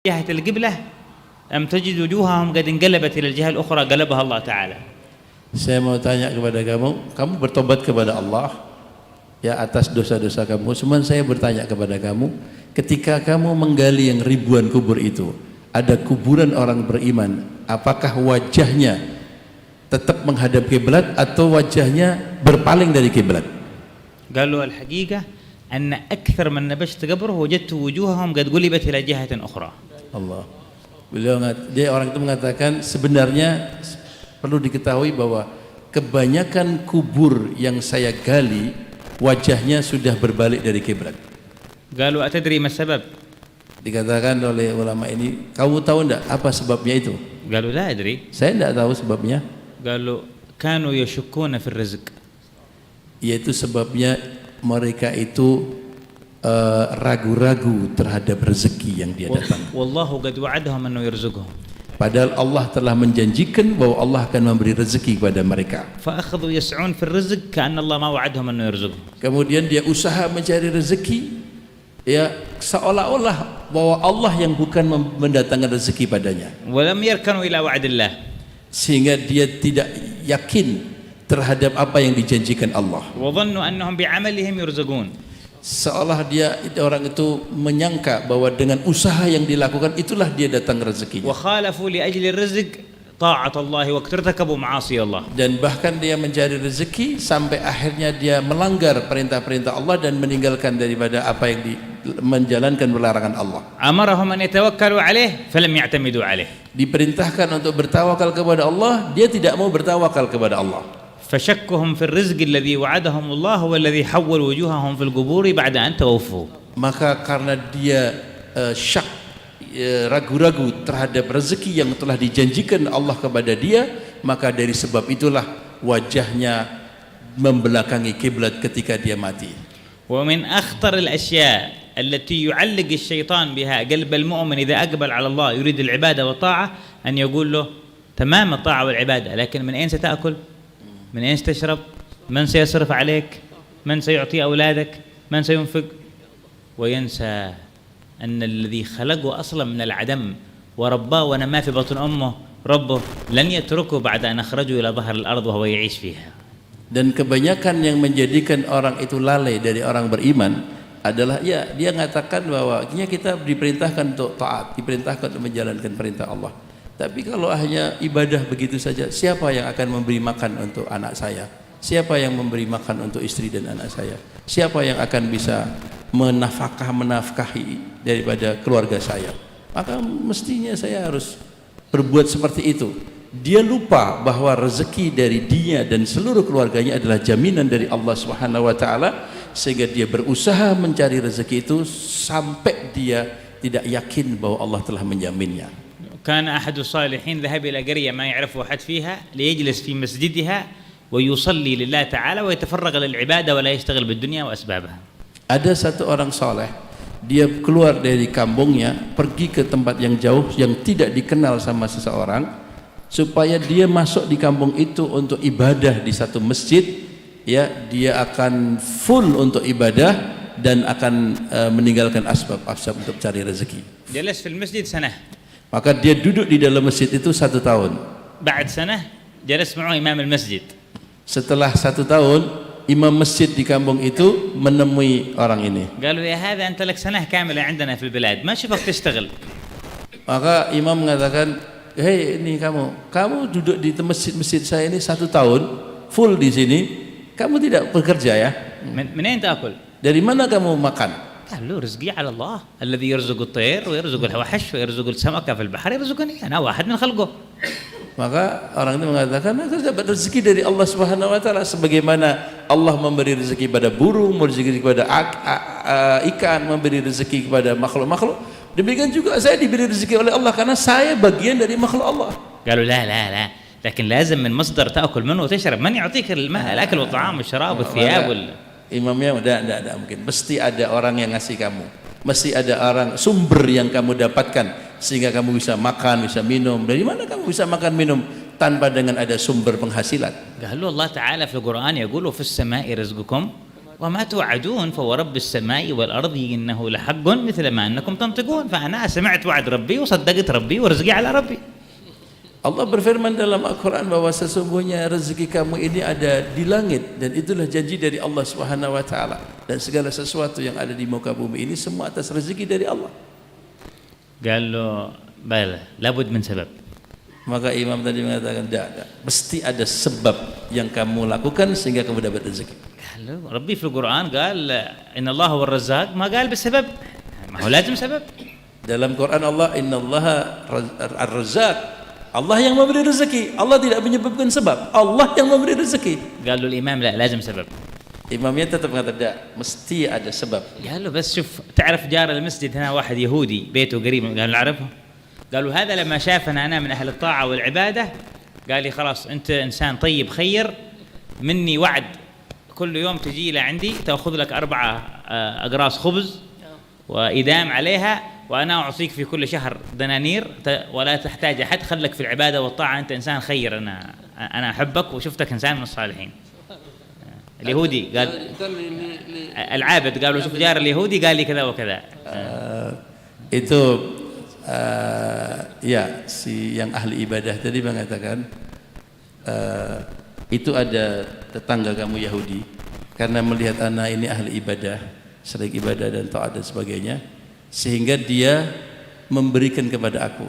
جهة القبلة أم تجد وجوههم قد انقلبت إلى الجهة الأخرى قلبها الله تعالى. Saya mau tanya kepada kamu bertobat kepada Allah ya atas dosa-dosa kamu. Cuman saya bertanya kepada kamu, ketika kamu menggali yang ribuan kubur itu, ada kuburan orang beriman, apakah wajahnya tetap menghadap kiblat atau wajahnya berpaling dari kiblat? قالوا الحقيقة أن أكثر من نبشت قبره وجدت وجوههم قد قلبت إلى جهة أخرى. Allah. Dia orang itu mengatakan sebenarnya perlu diketahui bahwa kebanyakan kubur yang saya gali wajahnya sudah berbalik dari kiblat. قالوا أتدري ما السبب؟ Dikatakan oleh ulama ini, kamu tahu enggak apa sebabnya itu? قالوا لا أدري. Saya enggak tahu sebabnya. قالوا كانوا يشكون في الرزق. Yaitu sebabnya mereka itu ragu-ragu terhadap rezeki yang dia datang. والله قد وعدهم أنه يرزقهم. Padahal Allah telah menjanjikan bahwa Allah akan memberi rezeki kepada mereka. فأخذوا يسعون في الرزق كأن الله ما وعدهم أنه يرزقهم. Kemudian dia usaha mencari rezeki, ya seolah-olah bahwa Allah yang bukan mendatangkan rezeki padanya. ولم يركنوا إلى وعد الله. Sehingga dia tidak yakin terhadap apa yang dijanjikan Allah. وظنوا أنهم بعملهم يرزقون. Seolah orang itu menyangka bahwa dengan usaha yang dilakukan itulah dia datang rezekinya. وخالفوا لأجل الرزق طاعة الله وارتكبوا معاصي الله. Dan bahkan dia mencari rezeki sampai akhirnya dia melanggar perintah-perintah Allah dan meninggalkan daripada apa yang menjalankan larangan Allah. أمرهم أن يتوكلوا عليه فلم يعتمدوا عليه. Diperintahkan untuk bertawakal kepada Allah, dia tidak mau bertawakal kepada Allah. فشكهم في الرزق الذي وعدهم الله هو الذي حول وجوههم في القبور بعد أن توفوا. Maka karena dia syak, ragu-ragu terhadap rezeki yang telah dijanjikan Allah kepada dia, maka dari sebab itulah wajahnya membelakangi kiblat ketika dia mati. ومن أخطر الأشياء التي يعلق الشيطان بها قلب المؤمن إذا أقبل على الله يريد العبادة والطاعة أن يقول له تمام الطاعة والعبادة، لكن من أين ستأكل؟ من أين ستشرب؟ من سيصرف عليك؟ من سيعطي أولادك؟ من سينفق؟ وينسى أن الذي خلقه أصلا من العدم ورباه ونما في بطن أمه ربه لن يتركه بعد أن أخرجه إلى ظهر الأرض وهو يعيش فيها. Dan kebanyakan yang menjadikan orang itu lalai dari orang beriman adalah ya dia mengatakan bahwa kita diperintahkan untuk taat, diperintahkan untuk menjalankan perintah Allah. Tapi kalau hanya ibadah begitu saja, siapa yang akan memberi makan untuk anak saya? Siapa yang memberi makan untuk istri dan anak saya? Siapa yang akan bisa menafkahi daripada keluarga saya? Maka mestinya saya harus berbuat seperti itu. Dia lupa bahwa rezeki dari dia dan seluruh keluarganya adalah jaminan dari Allah Subhanahu wa taala, sehingga dia berusaha mencari rezeki itu sampai dia tidak yakin bahwa Allah telah menjaminnya. كان أحد الصالحين ذهب إلى قرية ما يعرف أحد فيها ليجلس في مسجدها ويصلي لله تعالى ويتفرغ للعبادة ولا يشتغل بالدنيا وأسبابها. Ada satu orang soleh, dia keluar dari kampungnya pergi ke tempat yang jauh yang tidak dikenal sama seseorang, supaya dia masuk di kampung itu untuk ibadah di satu masjid. Ya, dia akan full untuk ibadah dan akan meninggalkan asbab-asbab untuk cari rezeki. جلس في المسجد سنة. Maka dia duduk di dalam masjid itu 1 tahun. بعد سنة جلس معه إمام المسجد. Setelah 1 tahun, imam masjid di kampung itu menemui orang ini. قالوا يا هذا أنت لك سنة كاملة عندنا في البلاد ما شفك تشتغل. Maka imam mengatakan, hei ini kamu duduk di masjid saya ini 1 tahun full di sini, kamu tidak bekerja ya? من أين تأكل؟ Dari mana kamu makan? قال له رزقي على الله الذي يرزق الطير ويرزق الوحش ويرزق السمكة في البحر يرزقني أنا واحد من خلقه. Maka orang itu mengatakan, aku dapat rezeki dari Allah Subhanahu wa taala sebagaimana Allah memberi rezeki pada burung, memberi rezeki kepada ikan, memberi rezeki kepada makhluk-makhluk. Demikian juga saya diberi rezeki oleh Allah karena saya bagian dari makhluk Allah. قالوا لا لكن لازم من مصدر تأكل منه وتشرب من يعطيك الماء الأكل والطعام والشراب والثياب Imamnya tidak mungkin, mesti ada orang yang ngasih kamu, mesti ada orang sumber yang kamu dapatkan sehingga kamu bisa makan, bisa minum. Dari mana kamu bisa makan minum tanpa dengan ada sumber penghasilan? قال له الله تعالى في القرآن يقول في السماء رزقكم وما توعدون فورب السماء والأرض إنه لحق مثل ما أنكم تنطقون فأنا سمعت وعد ربي وصدقت ربي ورزقي على ربي. Allah berfirman dalam Al-Quran bahwa sesungguhnya rezeki kamu ini ada di langit dan itulah janji dari Allah Subhanahu wa taala, dan segala sesuatu yang ada di muka bumi ini semua atas rezeki dari Allah. قال له بلى لابد من سبب. Maka imam tadi mengatakan tidak, mesti ada sebab yang kamu lakukan sehingga kamu dapat rezeki. قال له ربي في القرآن قال إن الله هو الرزاق ما قال بالسبب ما هو لازم سبب. Dalam Quran Allah innallaha ar-razzaq, Allah yang memberi rezeki. Allah tidak menyebabkan sebab, Allah yang memberi rezeki. قال له الإمام لا لازم سبب. Imamnya tetap mengatakan tidak, mesti ada sebab. قال له بس شوف تعرف جار المسجد هنا واحد يهودي بيته قريب. قال له أعرفه. قالوا هذا لما شافنا أنا من أهل الطاعة والعبادة قال لي خلاص أنت إنسان طيب خير مني وعد كل يوم تجي لعندي تأخذ لك 4 أقراص خبز وإدام عليها وأنا أعطيك في كل شهر دنانير ولا تحتاج أحد، خلك في العبادة والطاعة أنت إنسان خير، أنا أحبك وشفتك إنسان من الصالحين. اليهودي قال العابد قالوا شوف جار اليهودي قال لي كذا وكذا. Itu ya si yang ahli ibadah tadi mengatakan itu ada tetangga kamu Yahudi karena melihat anak ini ahli ibadah, sering ibadah dan taat dan sebagainya, sehingga dia memberikan kepada aku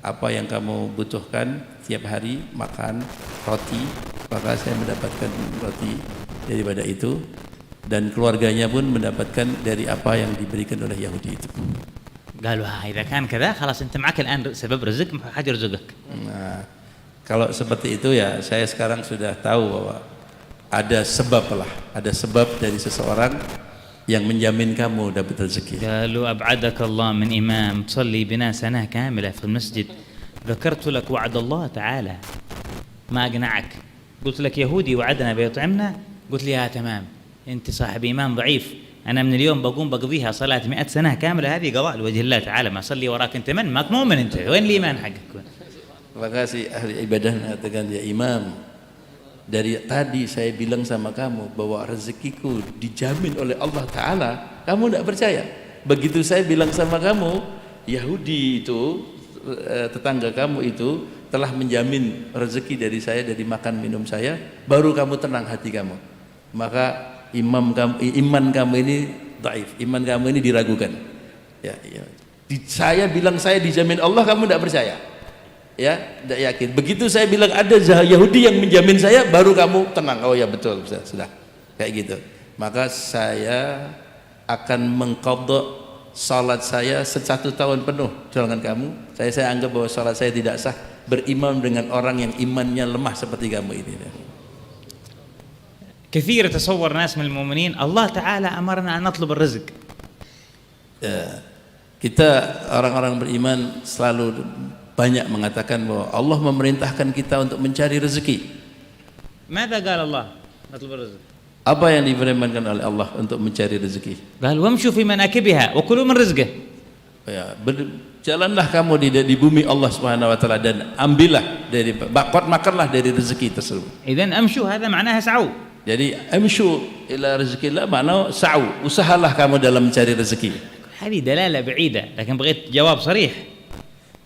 apa yang kamu butuhkan tiap hari, makan roti, maka saya mendapatkan roti daripada itu, dan keluarganya pun mendapatkan dari apa yang diberikan oleh Yahudi itu. قالوا إذا كان كذا خلاص أنت معك الآن سبب رزق حاجة رزقك. Nah, kalau seperti itu ya saya sekarang sudah tahu bahwa ada sebab lah, ada sebab dari seseorang yang menjamin kamu dapat rezeki. قالوا أبعدك الله من إمام تصلي بنا سنة كاملة في المسجد ذكرت لك وعد الله تعالى ما أقنعك، قلت لك يهودي وعدنا بيطعمنا قلت لي يا تمام أنت صاحب إيمان ضعيف، أنا من اليوم بقوم بقضيها صلاة 100 سنة كاملة هذه قضاء لوجه الله تعالى ما أصلي وراك أنت من ماك مؤمن أنت وين الإيمان حقك. Maka si ahli ibadah mengatakan, ya imam, dari tadi saya bilang sama kamu bahwa rezekiku dijamin oleh Allah Ta'ala, kamu tidak percaya. Begitu saya bilang sama kamu, Yahudi itu, tetangga kamu itu telah menjamin rezeki dari saya, dari makan minum saya, baru kamu tenang hati kamu. Maka iman kamu ini dhaif, iman kamu ini diragukan. Ya. Saya bilang saya dijamin Allah, kamu tidak percaya. Ya, tidak yakin. Begitu saya bilang ada Yahudi yang menjamin saya, baru kamu tenang. Oh ya betul, sudah kayak gitu. Maka saya akan mengqadha salat saya 1 tahun penuh dengan kamu. Saya anggap bahwa salat saya tidak sah berimam dengan orang yang imannya lemah seperti kamu ini. كثير تصور ناس من المؤمنين الله تعالى أمرنا أن نطلب الرزق. Kita orang-orang beriman selalu banyak mengatakan bahwa Allah memerintahkan kita untuk mencari rezeki. ماذا قال الله نطلب الرزق؟ Apa yang difirmankan oleh Allah untuk mencari rezeki? قال وامشوا في مناكبها وكلوا من رزقه. Ya, jalanlah kamu di bumi Allah Subhanahu wa taala dan ambillah dari makanlah dari rezeki tersebut. إذن أمشوا هذا معناها سعوا. Jadi amshu ila rizqillah makna sa'u, usahalah kamu dalam mencari rezeki. هذه دلالة بعيدة لكن بغيت جواب صريح.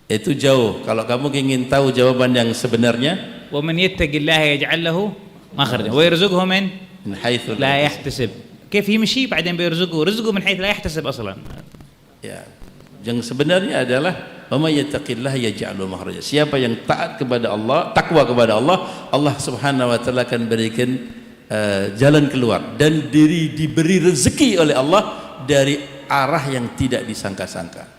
Itu jauh. Kalau kamu ingin tahu jawaban yang sebenarnya, ومن يتق الله يجعل له مخرجا ويرزقه من حيث لا يحتسب. كيف يمشي بعدين بيرزقه رزقه من حيث لا يحتسب أصلا. Ya, yang sebenarnya adalah وَمَن يَتَّقِ اللَّهَ يَجْعَلْ لَهُ مَخْرَجًا. Siapa yang taat kepada Allah, takwa kepada Allah, Allah Subhanahu wa taala akan berikan jalan keluar dan diberi rezeki oleh Allah dari arah yang tidak disangka-sangka.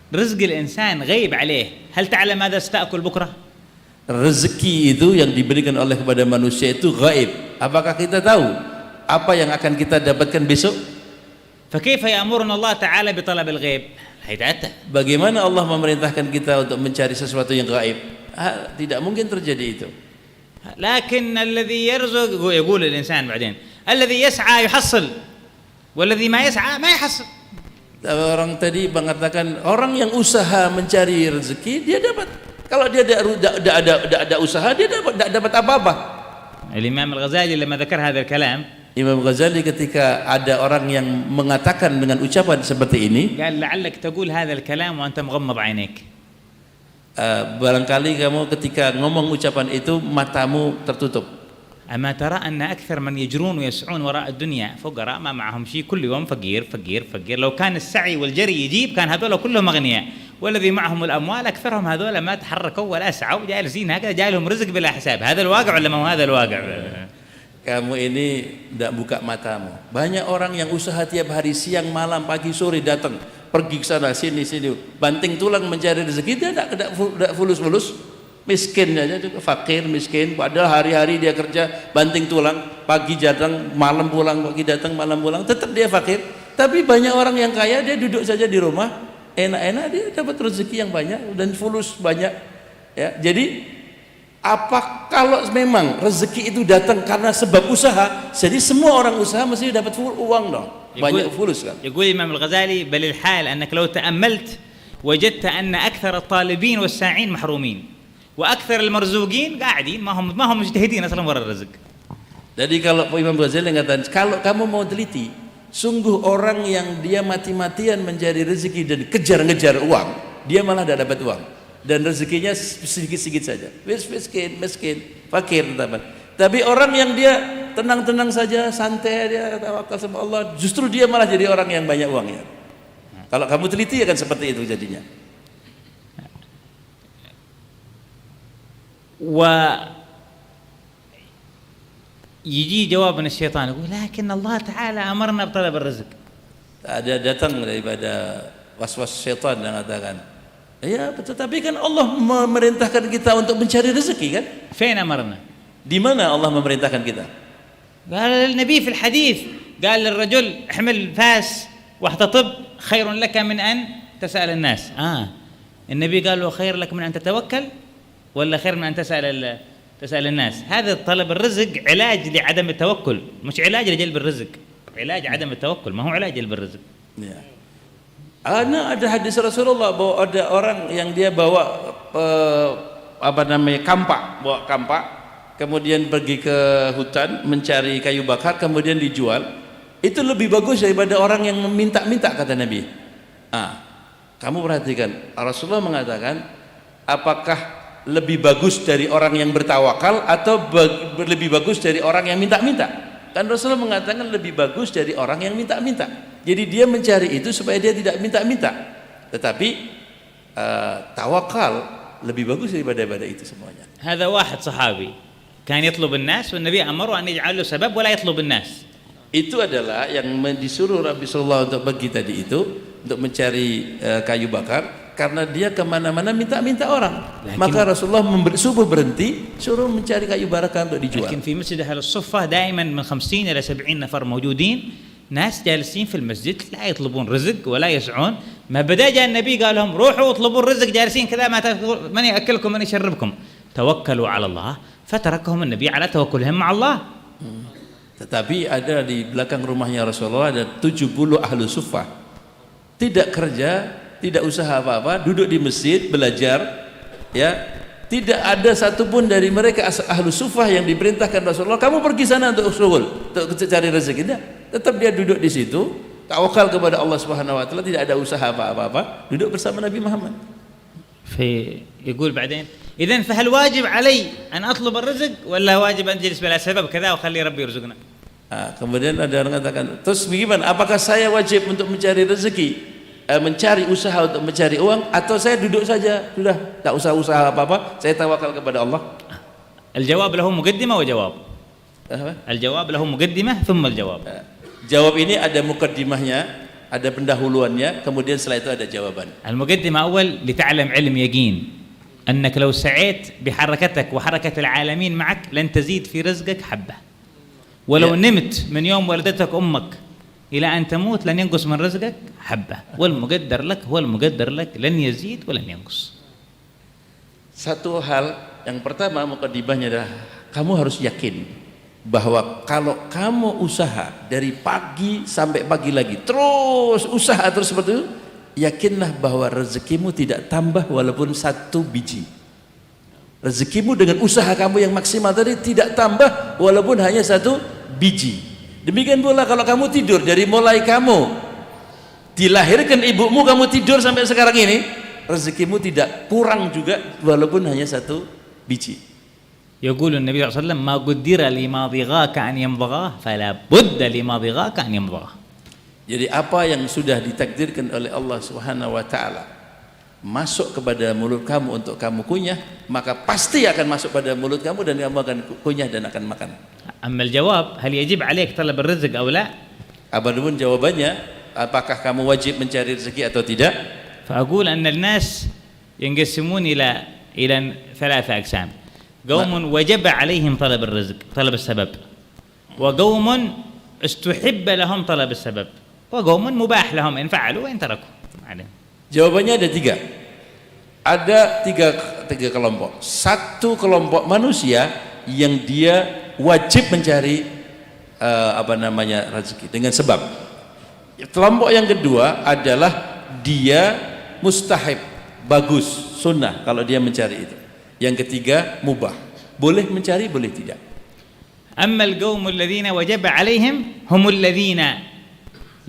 رزق الإنسان غيب عليه. هل تعلم ماذا ستأكل بكرة؟ Rezeki itu yang diberikan oleh kepada manusia itu gaib. Apakah kita tahu apa yang akan kita dapatkan besok? فكيف يأمرنا الله تعالى بطلب الغيب؟ هيتأتى. Bagaimana Allah memerintahkan kita untuk mencari sesuatu yang gaib? Tidak mungkin terjadi itu. لكن الذي يرزق يقول الإنسان بعدين الذي يسعى يحصل والذي ما يسعى ما يحصل. Orang tadi mengatakan orang yang usaha mencari rezeki dia dapat. Kalau dia ada usaha dia tidak dapat apa-apa. الإمام الغزالي لما ذكر هذا الكلام Imam Ghazali ketika ada orang yang mengatakan dengan ucapan seperti ini, قال لعلك تقول هذا الكلام وأنت مغمض عينيك. barangkali kamu ketika ngomong ucapan itu matamu tertutup. أما ترى أن أكثر من يجرون ويسعون وراء الدنيا فقراء ما معهم شيء كل يوم فقير فقير فقير. لو كان السعي والجري يجيب كان هذول كلهم أغنياء، والذي معهم الأموال أكثرهم هذول ما تحركوا ولا سعوا جالسين هكذا جاي لهم رزق بلا حساب. هذا الواقع ولا ما هو هذا الواقع؟ Kamu ini tidak buka matamu. Banyak orang yang usaha tiap hari, siang malam pagi sore datang pergi ke sana sini banting tulang mencari rezeki. Dia tidak fulus-fulus, miskin aja, fakir miskin. Padahal hari-hari dia kerja banting tulang, pagi datang malam pulang, pagi datang malam pulang, tetap dia fakir. Tapi banyak orang yang kaya, dia duduk saja di rumah enak-enak, dia dapat rezeki yang banyak dan fulus banyak ya. Jadi apa kalau memang rezeki itu datang karena sebab usaha, jadi semua orang usaha mesti dapat uang dong, banyak fulus kan. يقول الإمام الغزالي بل الحال أنك لو تأملت وجدت أن أكثر الطالبين والساعين محرومين وأكثر المرزوقين قاعدين ما هم مجتهدين أصلا ورا الرزق. Jadi kalau Imam Ghazali mengatakan kalau kamu mau teliti, sungguh orang yang dia mati-matian mencari rezeki dan kejar-ngejar uang, dia malah tidak dapat uang. Dan rezekinya sedikit-sedikit saja, miskin, fakir teman. Tapi orang yang dia tenang-tenang saja, santai, dia tawakal sama Allah, justru dia malah jadi orang yang banyak uangnya. Kalau kamu teliti akan seperti itu jadinya. يجي جواب من الشيطان يقول لكن الله تعالى أمرنا بطلب الرزق. Ada datang daripada was-was syaitan yang mengatakan, ya betul, tapi kan Allah memerintahkan kita untuk mencari rezeki kan? فين أمرنا؟ Di mana Allah memerintahkan kita? قال النبي في الحديث قال للرجل احمل فاس واحتطب خير لك من أن تسأل الناس. النبي قال له خير لك من أن تتوكل ولا خير من أن تسأل الناس؟ هذا طلب الرزق علاج لعدم التوكل، مش علاج لجلب الرزق، علاج عدم التوكل ما هو علاج جلب الرزق. Ya. Ada hadis Rasulullah bahwa ada orang yang dia bawa kampak, kemudian pergi ke hutan mencari kayu bakar, kemudian dijual. Itu lebih bagus daripada orang yang meminta-minta, kata Nabi. Kamu perhatikan, Rasulullah mengatakan, apakah lebih bagus dari orang yang bertawakal atau lebih bagus dari orang yang minta-minta? Kan Rasulullah mengatakan lebih bagus dari orang yang minta-minta. Jadi dia mencari itu supaya dia tidak minta-minta. Tetapi tawakal lebih bagus daripada itu semuanya. هذا واحد صحابي كان يطلب الناس والنبي أمره أن يجعل له سبب ولا يطلب الناس. Itu adalah yang disuruh Nabi Sallallahu untuk pergi tadi itu, untuk mencari kayu bakar, karena dia kemana-mana minta-minta orang. Maka Rasulullah subuh berhenti, suruh mencari kayu bakar untuk dijual. لكن في مسجد أهل الصفة دائما من 50 إلى 70 نفر موجودين، ناس جالسين في المسجد لا يطلبون رزق ولا يسعون. ما بدا جاء النبي قال لهم روحوا اطلبوا الرزق، جالسين كذا ما من يأكلكم من يشربكم، توكلوا على الله، فتركهم النبي على توكلهم مع الله. Tetapi ada di belakang rumahnya Rasulullah ada 70 ahlu suffah, tidak kerja, tidak usaha apa-apa, duduk di masjid belajar, ya. Tidak ada satupun dari mereka ahlu suffah yang diperintahkan Rasulullah, kamu pergi sana untuk usul, untuk cari rezeki. Tidak, tetap dia duduk di situ, tawakal kepada Allah Subhanahu wa taala, tidak ada usaha apa-apa, duduk bersama Nabi Muhammad. يقول بعدين إذن فهل واجب علي أن أطلب الرزق ولا واجب أن أجلس بلا سبب كذا وخلي ربي يرزقنا؟ Kemudian ada orang mengatakan, terus bagaimana? Apakah saya wajib untuk mencari rezeki, mencari usaha untuk mencari uang, atau saya duduk saja, sudah tak usah usaha apa-apa, saya tawakal kepada Allah? الجواب له مقدمة وجواب. الجواب له مقدمة ثم الجواب. Jawab ini ada mukaddimahnya, ada pendahuluannya, kemudian setelah itu ada jawaban. المقدمة أول لتعلم علم يقين أنك لو سعيت بحركتك وحركة العالمين معك لن تزيد في رزقك حبة، ولو نمت من يوم ولدتك أمك إلى أن تموت لن ينقص من رزقك حبة، والمقدر لك هو المقدر لك لن يزيد ولن ينقص. Satu hal yang pertama mukaddimahnya adalah kamu harus yakin bahwa kalau kamu usaha dari pagi sampai pagi lagi, terus usaha terus seperti itu, yakinlah bahwa rezekimu tidak tambah walaupun 1 biji. Rezekimu dengan usaha kamu yang maksimal tadi tidak tambah walaupun hanya 1 biji. Demikian pula kalau kamu tidur, dari mulai kamu dilahirkan ibumu, kamu tidur sampai sekarang ini, rezekimu tidak kurang juga walaupun hanya satu biji. يقول النبي صلى الله عليه وسلم ما قدر لما ضغاك أن يمضغاه فلا بد لما ضغاك أن يمضغاه. Jadi apa yang sudah ditakdirkan oleh Allah Subhanahu wa taala masuk kepada mulut kamu untuk kamu kunyah, maka pasti akan masuk pada mulut kamu dan kamu akan kunyah dan akan makan. أما الجواب هل يجب عليك طلب الرزق أو لا؟ Adapun jawabannya, apakah kamu wajib mencari rezeki atau tidak? فأقول أن الناس ينقسمون إلى ثلاثة أقسام. قوم وجب عليهم طلب الرزق طلب السبب، وقوم استحب لهم طلب السبب، وقوم مباح لهم إن فعلوا وإن تركوا. Jawabannya ada tiga. Ada tiga kelompok. Satu kelompok manusia yang dia wajib mencari rezeki dengan sebab. Kelompok yang kedua adalah dia mustahib, bagus, sunnah kalau dia mencari itu. Yang ketiga mubah, boleh mencari boleh tidak. أما القوم الذين وجب عليهم هم الذين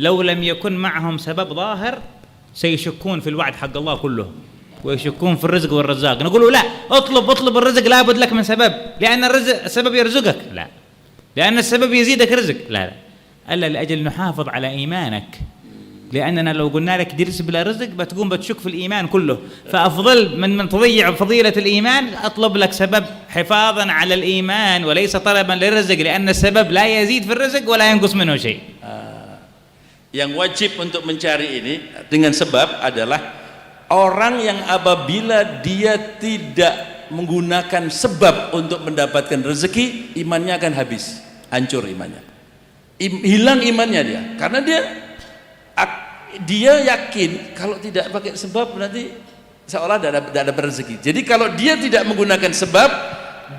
لو لم يكن معهم سبب ظاهر سيشكون في الوعد حق الله كله ويشكون في الرزق والرزاق. نقول لا، اطلب الرزق لابد لك من سبب، لأن السبب يرزقك، لا، لأن السبب يزيدك رزق، لا، ألا لأجل نحافظ على إيمانك، لأننا لو قلنا لك درس بلا رزق بتقوم بتشك في الإيمان كله، فأفضل من تضيع فضيلة الإيمان أطلب لك سبب حفاظا على الإيمان وليس طلبا للرزق، لأن السبب لا يزيد في الرزق ولا ينقص منه شيء. Yang wajib untuk mencari ini dengan sebab adalah orang yang apabila dia tidak menggunakan sebab untuk mendapatkan rezeki, imannya akan habis, hancur imannya, hilang imannya dia, karena dia yakin kalau tidak pakai sebab nanti seolah tidak dapat rezeki. Jadi kalau dia tidak menggunakan sebab,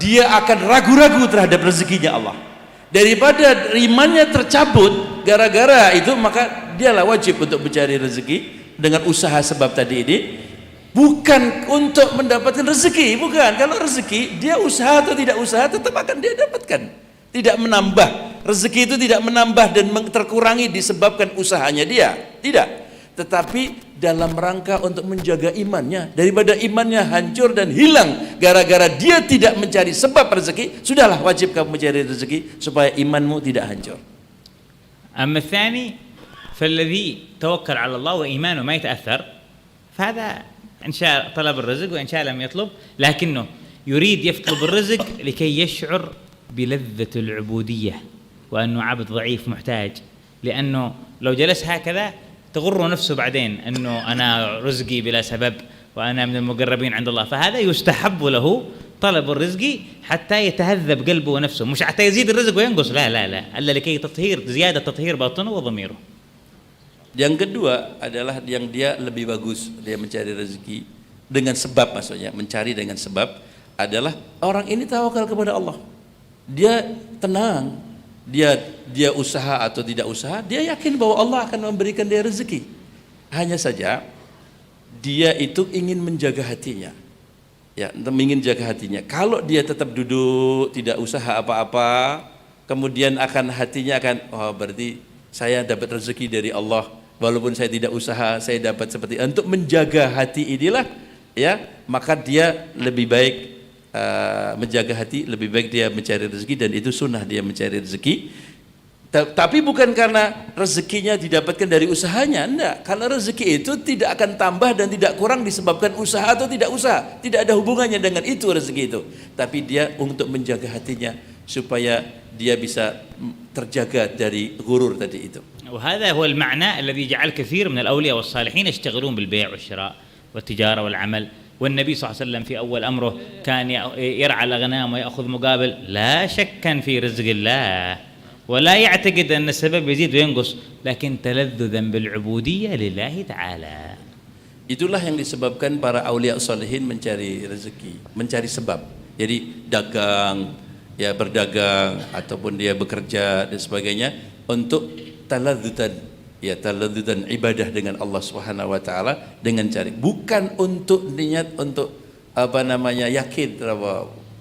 dia akan ragu-ragu terhadap rezekinya Allah. Daripada imannya tercabut gara-gara itu, maka dialah wajib untuk mencari rezeki dengan usaha sebab tadi ini, bukan untuk mendapatkan rezeki, bukan. Kalau rezeki dia usaha atau tidak usaha tetap akan dia dapatkan, tidak menambah. Rezeki itu tidak menambah dan terkurangi disebabkan usahanya dia, tidak, tetapi dalam rangka untuk menjaga imannya, daripada imannya hancur dan hilang gara-gara dia tidak mencari sebab rezeki. Sudahlah, wajib kamu mencari rezeki supaya imanmu tidak hancur. أما الثاني فالذي توكل على الله وإيمانه ما يتأثر، فهذا إن شاء طلب الرزق وإن شاء لم يطلب، لكنه يريد يطلب الرزق لكي يشعر بلذة العبودية وأنه عبد ضعيف محتاج، لأنه لو جلس هكذا تغر نفسه بعدين أنه أنا رزقي بلا سبب وأنا من المقربين عند الله، فهذا يستحب له طلب الرزق حتى يتهذب قلبه ونفسه، مش حتى يزيد الرزق وينقص، لا لا لا، إلا لكي زيادة تطهير باطنه وضميره. Yang kedua adalah yang dia lebih bagus, dia mencari rezeki dengan sebab, maksudnya mencari dengan sebab adalah orang ini tawakal kepada Allah. Dia tenang, dia usaha atau tidak usaha, dia yakin bahwa Allah akan memberikan dia rezeki. Hanya saja dia itu ingin menjaga hatinya, ya, ingin jaga hatinya. Kalau dia tetap duduk tidak usaha apa-apa, kemudian hatinya akan, oh berarti saya dapat rezeki dari Allah, walaupun saya tidak usaha saya dapat seperti. Untuk menjaga hati inilah, ya, maka dia lebih baik menjaga hati, lebih baik dia mencari rezeki, dan itu sunnah dia mencari rezeki. Tapi bukan karena rezekinya didapatkan dari usahanya, enggak. Karena rezeki itu tidak akan tambah dan tidak kurang disebabkan usaha atau tidak usaha, tidak ada hubungannya dengan itu rezeki itu. Tapi dia untuk menjaga hatinya supaya dia bisa terjaga dari ghurur tadi itu. وهذا هو المعنى الذي جعل كثير من الأولياء والصالحين يشتغلون بالبيع والشراء والتجارة والعمل. والنبي صلى الله عليه وسلم في أول أمره كان يرعى الأغنام ويأخذ مقابل، لا شكا في رزق الله، ولا يعتقد أن السبب يزيد وينقص، لكن تلذذا بالعبودية لله تعالى. Itulah yang disebabkan para aulia salihin mencari rezeki, mencari sebab. Jadi dagang, ya berdagang ataupun dia bekerja dan sebagainya untuk taladzutan, ya taladzutan ibadah dengan Allah Subhanahu wa taala dengan cari, bukan untuk niat untuk yakin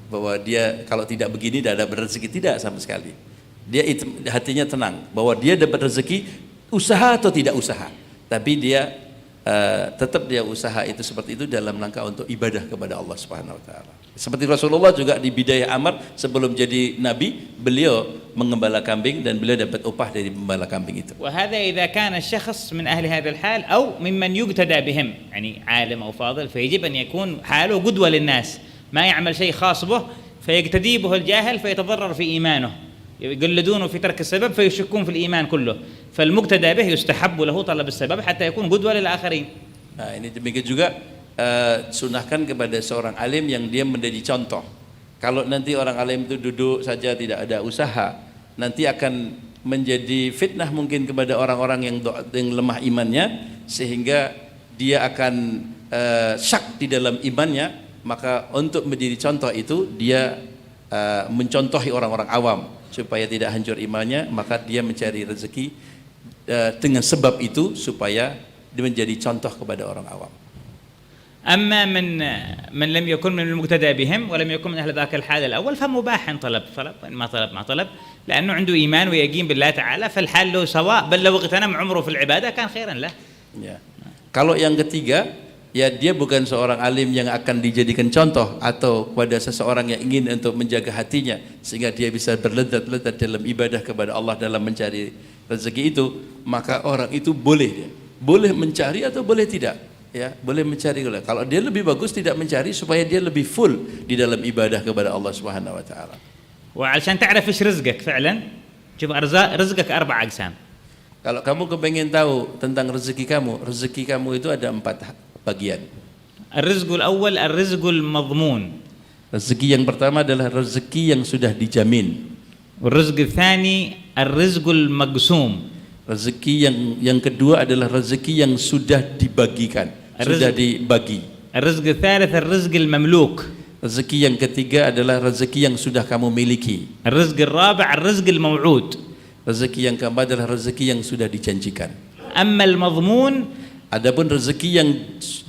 bahwa dia kalau tidak begini tidak ada rezeki, tidak sama sekali. Dia hatinya tenang bahwa dia dapat rezeki usaha atau tidak usaha, tapi dia tetap dia usaha itu seperti itu dalam rangka untuk ibadah kepada Allah Subhanahu wa taala. Seperti Rasulullah juga di Bidayah Amr sebelum jadi nabi, beliau mengembala kambing dan beliau dapat upah dari pembala kambing itu. وهذا إذا كان الشخص من أهل هذا الحال أو ممن يقتدى بهم، يعني عالم أو فاضل، فيجب أن يكون حاله قدوة للناس، ما يعمل شيء خاص به فيقتدي به الجاهل فيتضرر في إيمانه، يقلدونه في ترك السبب فيشكون في الإيمان كله، فالمقتدى به يستحب له طلب السبب حتى يكون قدوة للآخرين. Nah, ini demikian juga sunahkan kepada seorang alim yang dia menjadi contoh. Kalau nanti orang alim itu duduk saja tidak ada usaha, nanti akan menjadi fitnah mungkin kepada orang-orang yang lemah imannya, sehingga dia akan syak di dalam imannya. Maka untuk menjadi contoh itu dia mencontohi orang-orang awam supaya tidak hancur imannya, maka dia mencari rezeki dengan sebab itu supaya dia menjadi contoh kepada orang awam. أما من لم يكن من المقتدى بهم ولم يكن من أهل ذاك الحال الأول فمباح طلب ما طلب لأنه عنده إيمان ويقين بالله تعالى فالحال له سواء، بل لو اغتنم عمره في العبادة كان خيرا له. Ya. Kalau yang ketiga, ya dia bukan seorang alim yang akan dijadikan contoh atau kepada seseorang yang ingin untuk menjaga hatinya sehingga dia bisa berledat-ledat dalam ibadah kepada Allah dalam mencari rezeki itu, maka orang itu boleh mencari atau boleh tidak. Ya, boleh mencari. Kalau dia lebih bagus tidak mencari supaya dia lebih full di dalam ibadah kepada Allah Subhanahu wa taala. وعشان تعرف ايش رزقك فعلا شوف رزقك 4 أقسام. Kalau kamu kepengen tahu tentang rezeki kamu itu ada 4 bagian. الرزق الأول الرزق المضمون. Rezeki yang pertama adalah rezeki yang sudah dijamin. والرزق الثاني الرزق المقسوم. Rezeki yang kedua adalah rezeki yang sudah dibagikan, sudah dibagi. الرزق الثالث الرزق المملوك. Rezeki yang ketiga adalah rezeki yang sudah kamu miliki. الرزق الرابع الرزق الموعود. Rezeki yang keempat adalah rezeki yang sudah dijanjikan. أما المضمون Adapun rezeki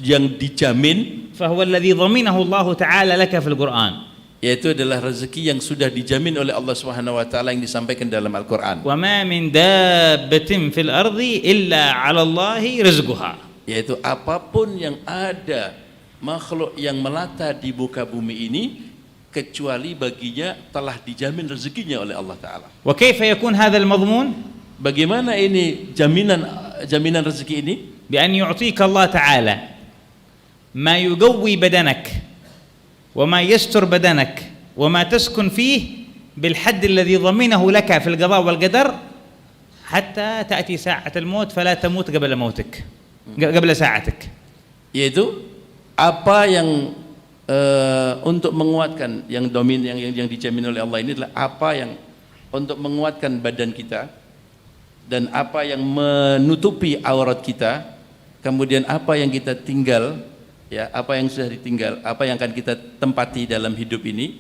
yang dijamin, فهو الذي ضمنه الله تعالى لك في القرآن. yaitu adalah rezeki yang sudah dijamin oleh Allah Subhanahu wa taala yang disampaikan dalam Al-Qur'an. وما من دابة في الأرض إلا على الله رزقها. Yaitu apapun yang ada makhluk yang melata di muka bumi ini kecuali baginya telah dijamin rezekinya oleh Allah taala. وكيف يكون هذا المضمون؟ Bagaimana ini jaminan rezeki ini? بأن يعطيك الله تعالى ما يقوي بدنك وما يستر بدنك وما تسكن فيه بالحد الذي ضمنه لك في القضاء والقدر حتى تأتي ساعة الموت فلا تموت قبل ساعتك. Yaitu apa yang untuk menguatkan yang dijamin oleh Allah ini adalah apa yang untuk menguatkan badan kita dan apa yang menutupi aurat kita, kemudian apa yang kita tinggal, ya, apa yang sudah ditinggal, apa yang akan kita tempati dalam hidup ini,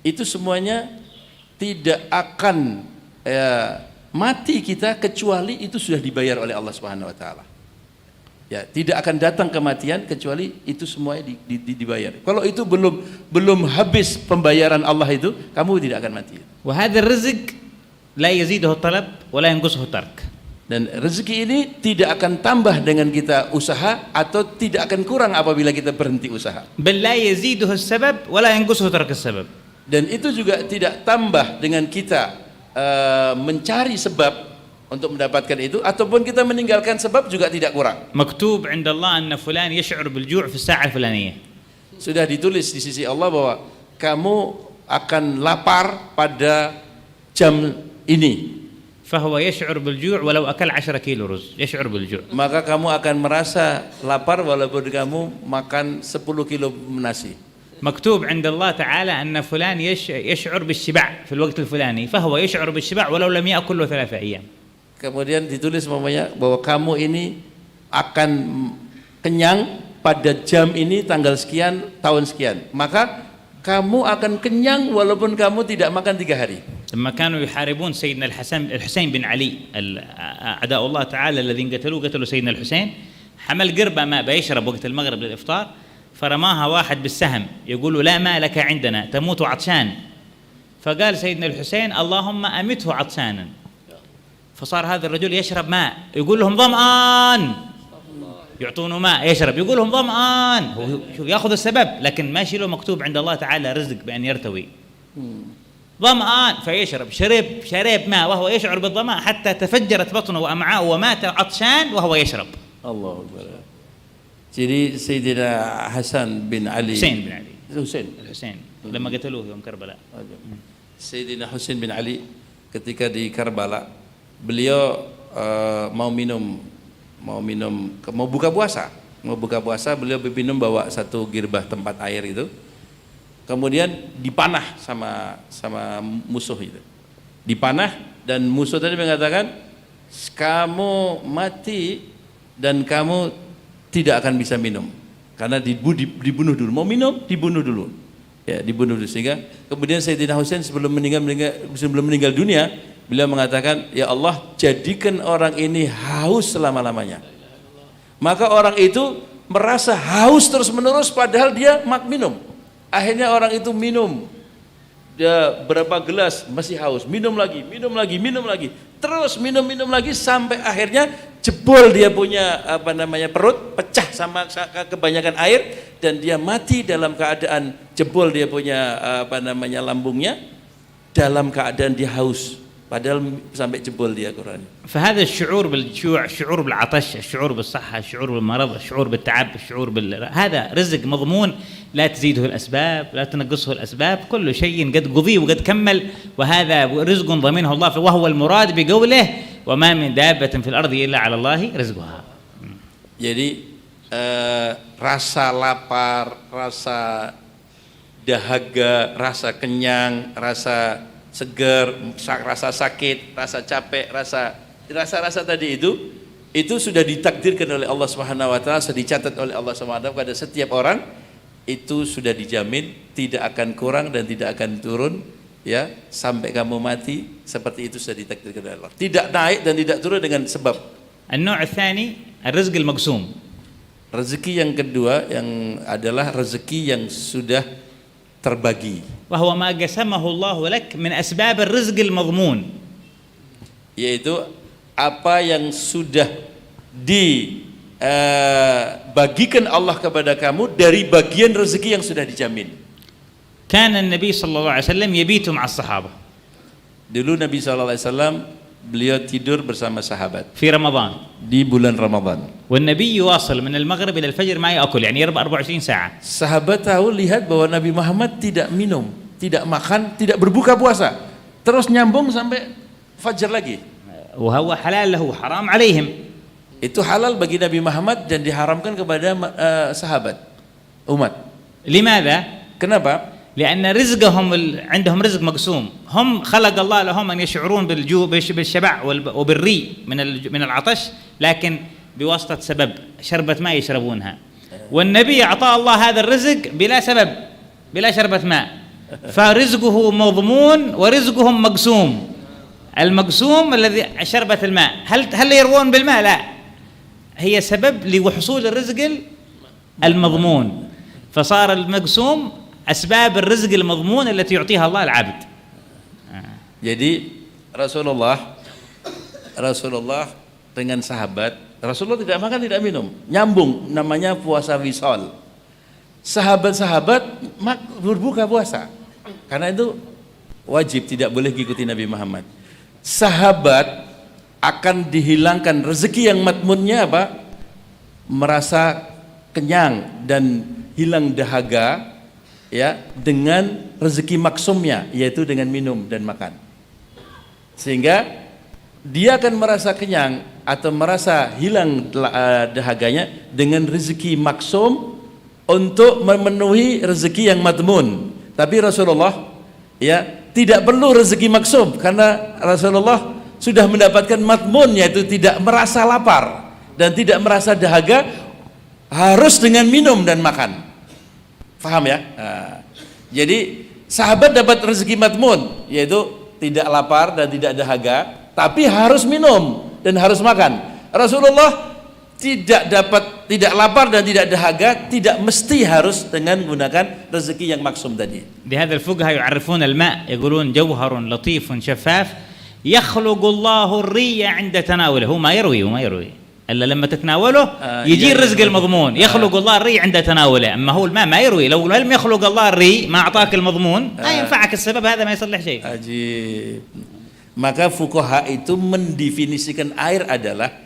itu semuanya tidak akan mati kita kecuali itu sudah dibayar oleh Allah Subhanahu wa taala. Ya, tidak akan datang kematian kecuali itu semuanya dibayar. Kalau itu belum habis pembayaran Allah itu, kamu tidak akan mati. وهذا الرزق لا يزيده الطلب ولا ينقصه الترك. Dan rezeki ini tidak akan tambah dengan kita usaha atau tidak akan kurang apabila kita berhenti usaha. بل لا يزيده السبب ولا ينقصه ترك السبب. Dan itu juga tidak tambah dengan kita mencari sebab untuk mendapatkan itu, ataupun kita meninggalkan sebab juga tidak kurang. مكتوب عند الله أن فلان يشعر بالجوع في الساعة الفلانية. Sudah ditulis di sisi Allah bahwa kamu akan lapar pada jam ini. فهو يشعر بالجوع ولو أكل 10 كيلو رز يشعر بالجوع. Maka kamu akan merasa lapar walaupun kamu makan 10 kilo nasi. مكتوب عند الله تعالى أن فلان يشعر بالشبع في الوقت الفلاني فهو يشعر بالشبع ولو لم يأكل له 3 أيام. Kemudian ditulis umpamanya bahwa kamu ini akan kenyang pada jam ini tanggal sekian tahun sekian. Maka kamu akan kenyang walaupun kamu tidak makan 3 hari. لما كانوا يحاربون سيدنا الحسين بن علي أعداء الله تعالى الذين قتلوا سيدنا الحسين، حمل قربة ماء بيشرب وقت المغرب للإفطار فرماها واحد بالسهم يقول لا ماء لك عندنا تموت عطشان، فقال سيدنا الحسين اللهم أمته عطشانا، فصار هذا الرجل يشرب ماء، يقول لهم ظمآن، يعطونه ماء يشرب، يقول لهم ظمآن، هو ياخذ السبب لكن ماشي له مكتوب عند الله تعالى رزق بأن يرتوي. ظمآن فيشرب، شرب ماء وهو يشعر بالظمأ حتى تفجرت بطنه وأمعاءه ومات عطشان وهو يشرب. الله أكبر. Jadi Sayyidina Hasan bin Ali, Husain لما قتلوه يوم كربلاء. Sayyidina Husain bin Ali ketika di Karbala, beliau mau buka puasa, beliau minum bawa satu girbah tempat air itu, kemudian dipanah sama musuh itu, dipanah, dan musuh tadi mengatakan kamu mati dan kamu tidak akan bisa minum karena dibunuh dulu, mau minum dibunuh dulu, ya dibunuh dulu. Sehingga kemudian Sayyidina Husain sebelum meninggal dunia, beliau mengatakan, ya Allah, jadikan orang ini haus selama-lamanya. Maka orang itu merasa haus terus menerus padahal dia minum. Akhirnya orang itu minum, dia berapa gelas masih haus, minum lagi, terus minum lagi sampai akhirnya jebol dia punya perut, pecah sama kebanyakan air, dan dia mati dalam keadaan jebol dia punya lambungnya, dalam keadaan dia haus padahal sampai jebol dia Quran. فهذا الشعور بالجوع، الشعور بالعطش، الشعور بالصحة، الشعور بالمرض، الشعور بالتعب، الشعور هذا رزق مضمون لا تزيده الأسباب، لا تنقصه الأسباب، كل شيء قد قضي وقد كمل، وهذا رزق ضمنه الله، وهو المراد بقوله وما من دابة في الأرض إلا على الله رزقها. Jadi rasa lapar, rasa dahaga, rasa kenyang, rasa segar, rasa sakit, rasa capek, rasa tadi itu sudah ditakdirkan oleh Allah Subhanahu wa taala, sudah dicatat oleh Allah Subhanahu wa taala pada setiap orang, itu sudah dijamin tidak akan kurang dan tidak akan turun, ya, sampai kamu mati, seperti itu sudah ditakdirkan oleh Allah. Tidak naik dan tidak turun dengan sebab. النوع الثاني الرزق المقسوم. Rezeki yang kedua yang adalah rezeki yang sudah terbagi. وهو ما قسمه الله لك من أسباب الرزق المضمون. Yaitu apa yang sudah dibagikan Allah kepada kamu dari bagian rezeki yang sudah dijamin. كان النبي صلى الله عليه وسلم يبيت مع الصحابة. Dulu Nabi SAW beliau tidur bersama sahabat في رمضان. di bulan Ramadan. والنبي يواصل من المغرب إلى الفجر ما يأكل، يعني 24 ساعة. Sahabat tahu, lihat bahwa Nabi Muhammad tidak minum, tidak makan, tidak berbuka puasa, terus nyambung sampai fajar lagi. وهو حلال له حرام عليهم. Itu halal bagi Nabi Muhammad dan diharamkan kepada sahabat umat. لماذا؟ Kenapa? لأن رزقهم عندهم رزق مقسوم، هم خلق الله لهم أن يشعرون بالجوع بالشبع وبالري من العطش، لكن بواسطة سبب شربة ماء يشربونها. والنبي أعطاه الله هذا الرزق بلا سبب، بلا شربة ماء، فرزقه مضمون ورزقهم مقسوم. المقسوم الذي شربة الماء، هل يروون بالماء؟ لا، هي سبب لحصول الرزق المضمون، فصار المقسوم أسباب الرزق المضمون التي يعطيها الله العبد. Jadi Rasulullah dengan sahabat, Rasulullah tidak makan tidak minum, nyambung, namanya puasa wisol. Sahabat-sahabat berbuka puasa karena itu wajib, tidak boleh ikuti Nabi Muhammad. Sahabat akan dihilangkan rezeki yang matmunnya apa? Merasa kenyang dan hilang dahaga, ya, dengan rezeki maksumnya, yaitu dengan minum dan makan, sehingga dia akan merasa kenyang atau merasa hilang dahaganya dengan rezeki maksum untuk memenuhi rezeki yang matmun. Tapi Rasulullah, ya, tidak perlu rezeki maksum karena Rasulullah sudah mendapatkan matmun, yaitu tidak merasa lapar dan tidak merasa dahaga, harus dengan minum dan makan. Paham ya? Nah, jadi sahabat dapat rezeki matmun, yaitu tidak lapar dan tidak dahaga, tapi harus minum dan harus makan. Rasulullah tidak lapar dan tidak dahaga, tidak mesti harus dengan menggunakan rezeki yang maksum tadi. لهذا الفقهاء يعرفون الماء يقولون جوهر لطيف شفاف يخلق الله الري عند تناوله. هو ما يروي الا لما تتناوله يجي الرزق المضمون. يخلق الله الري عند تناوله. اما هو الماء ما يروي. لو لم يخلق الله الري ما اعطاك المضمون ما ينفعك السبب هذا ما يصلح شيء. Ajib. Maka fuqaha itu mendefinisikan air adalah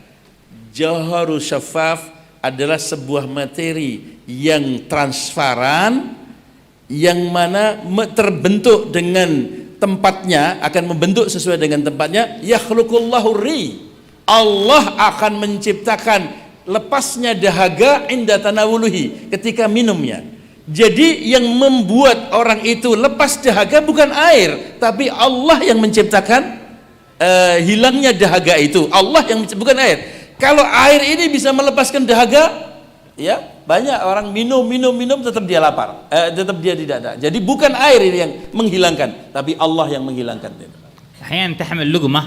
jauharu syafaf, adalah sebuah materi yang transparan, yang mana terbentuk dengan tempatnya, akan membentuk sesuai dengan tempatnya. Yakhluqullahu ri, Allah akan menciptakan lepasnya dahaga inda tanawuluhi, ketika minumnya. Jadi yang membuat orang itu lepas dahaga bukan air, tapi Allah yang menciptakan hilangnya dahaga itu. Allah yang bukan air. Kalau air ini bisa melepaskan dahaga, ya banyak orang minum tetap dia lapar, tetap dia tidak ada. Jadi bukan air ini yang menghilangkan, tapi Allah yang menghilangkan. أحيانا تحمل لقمة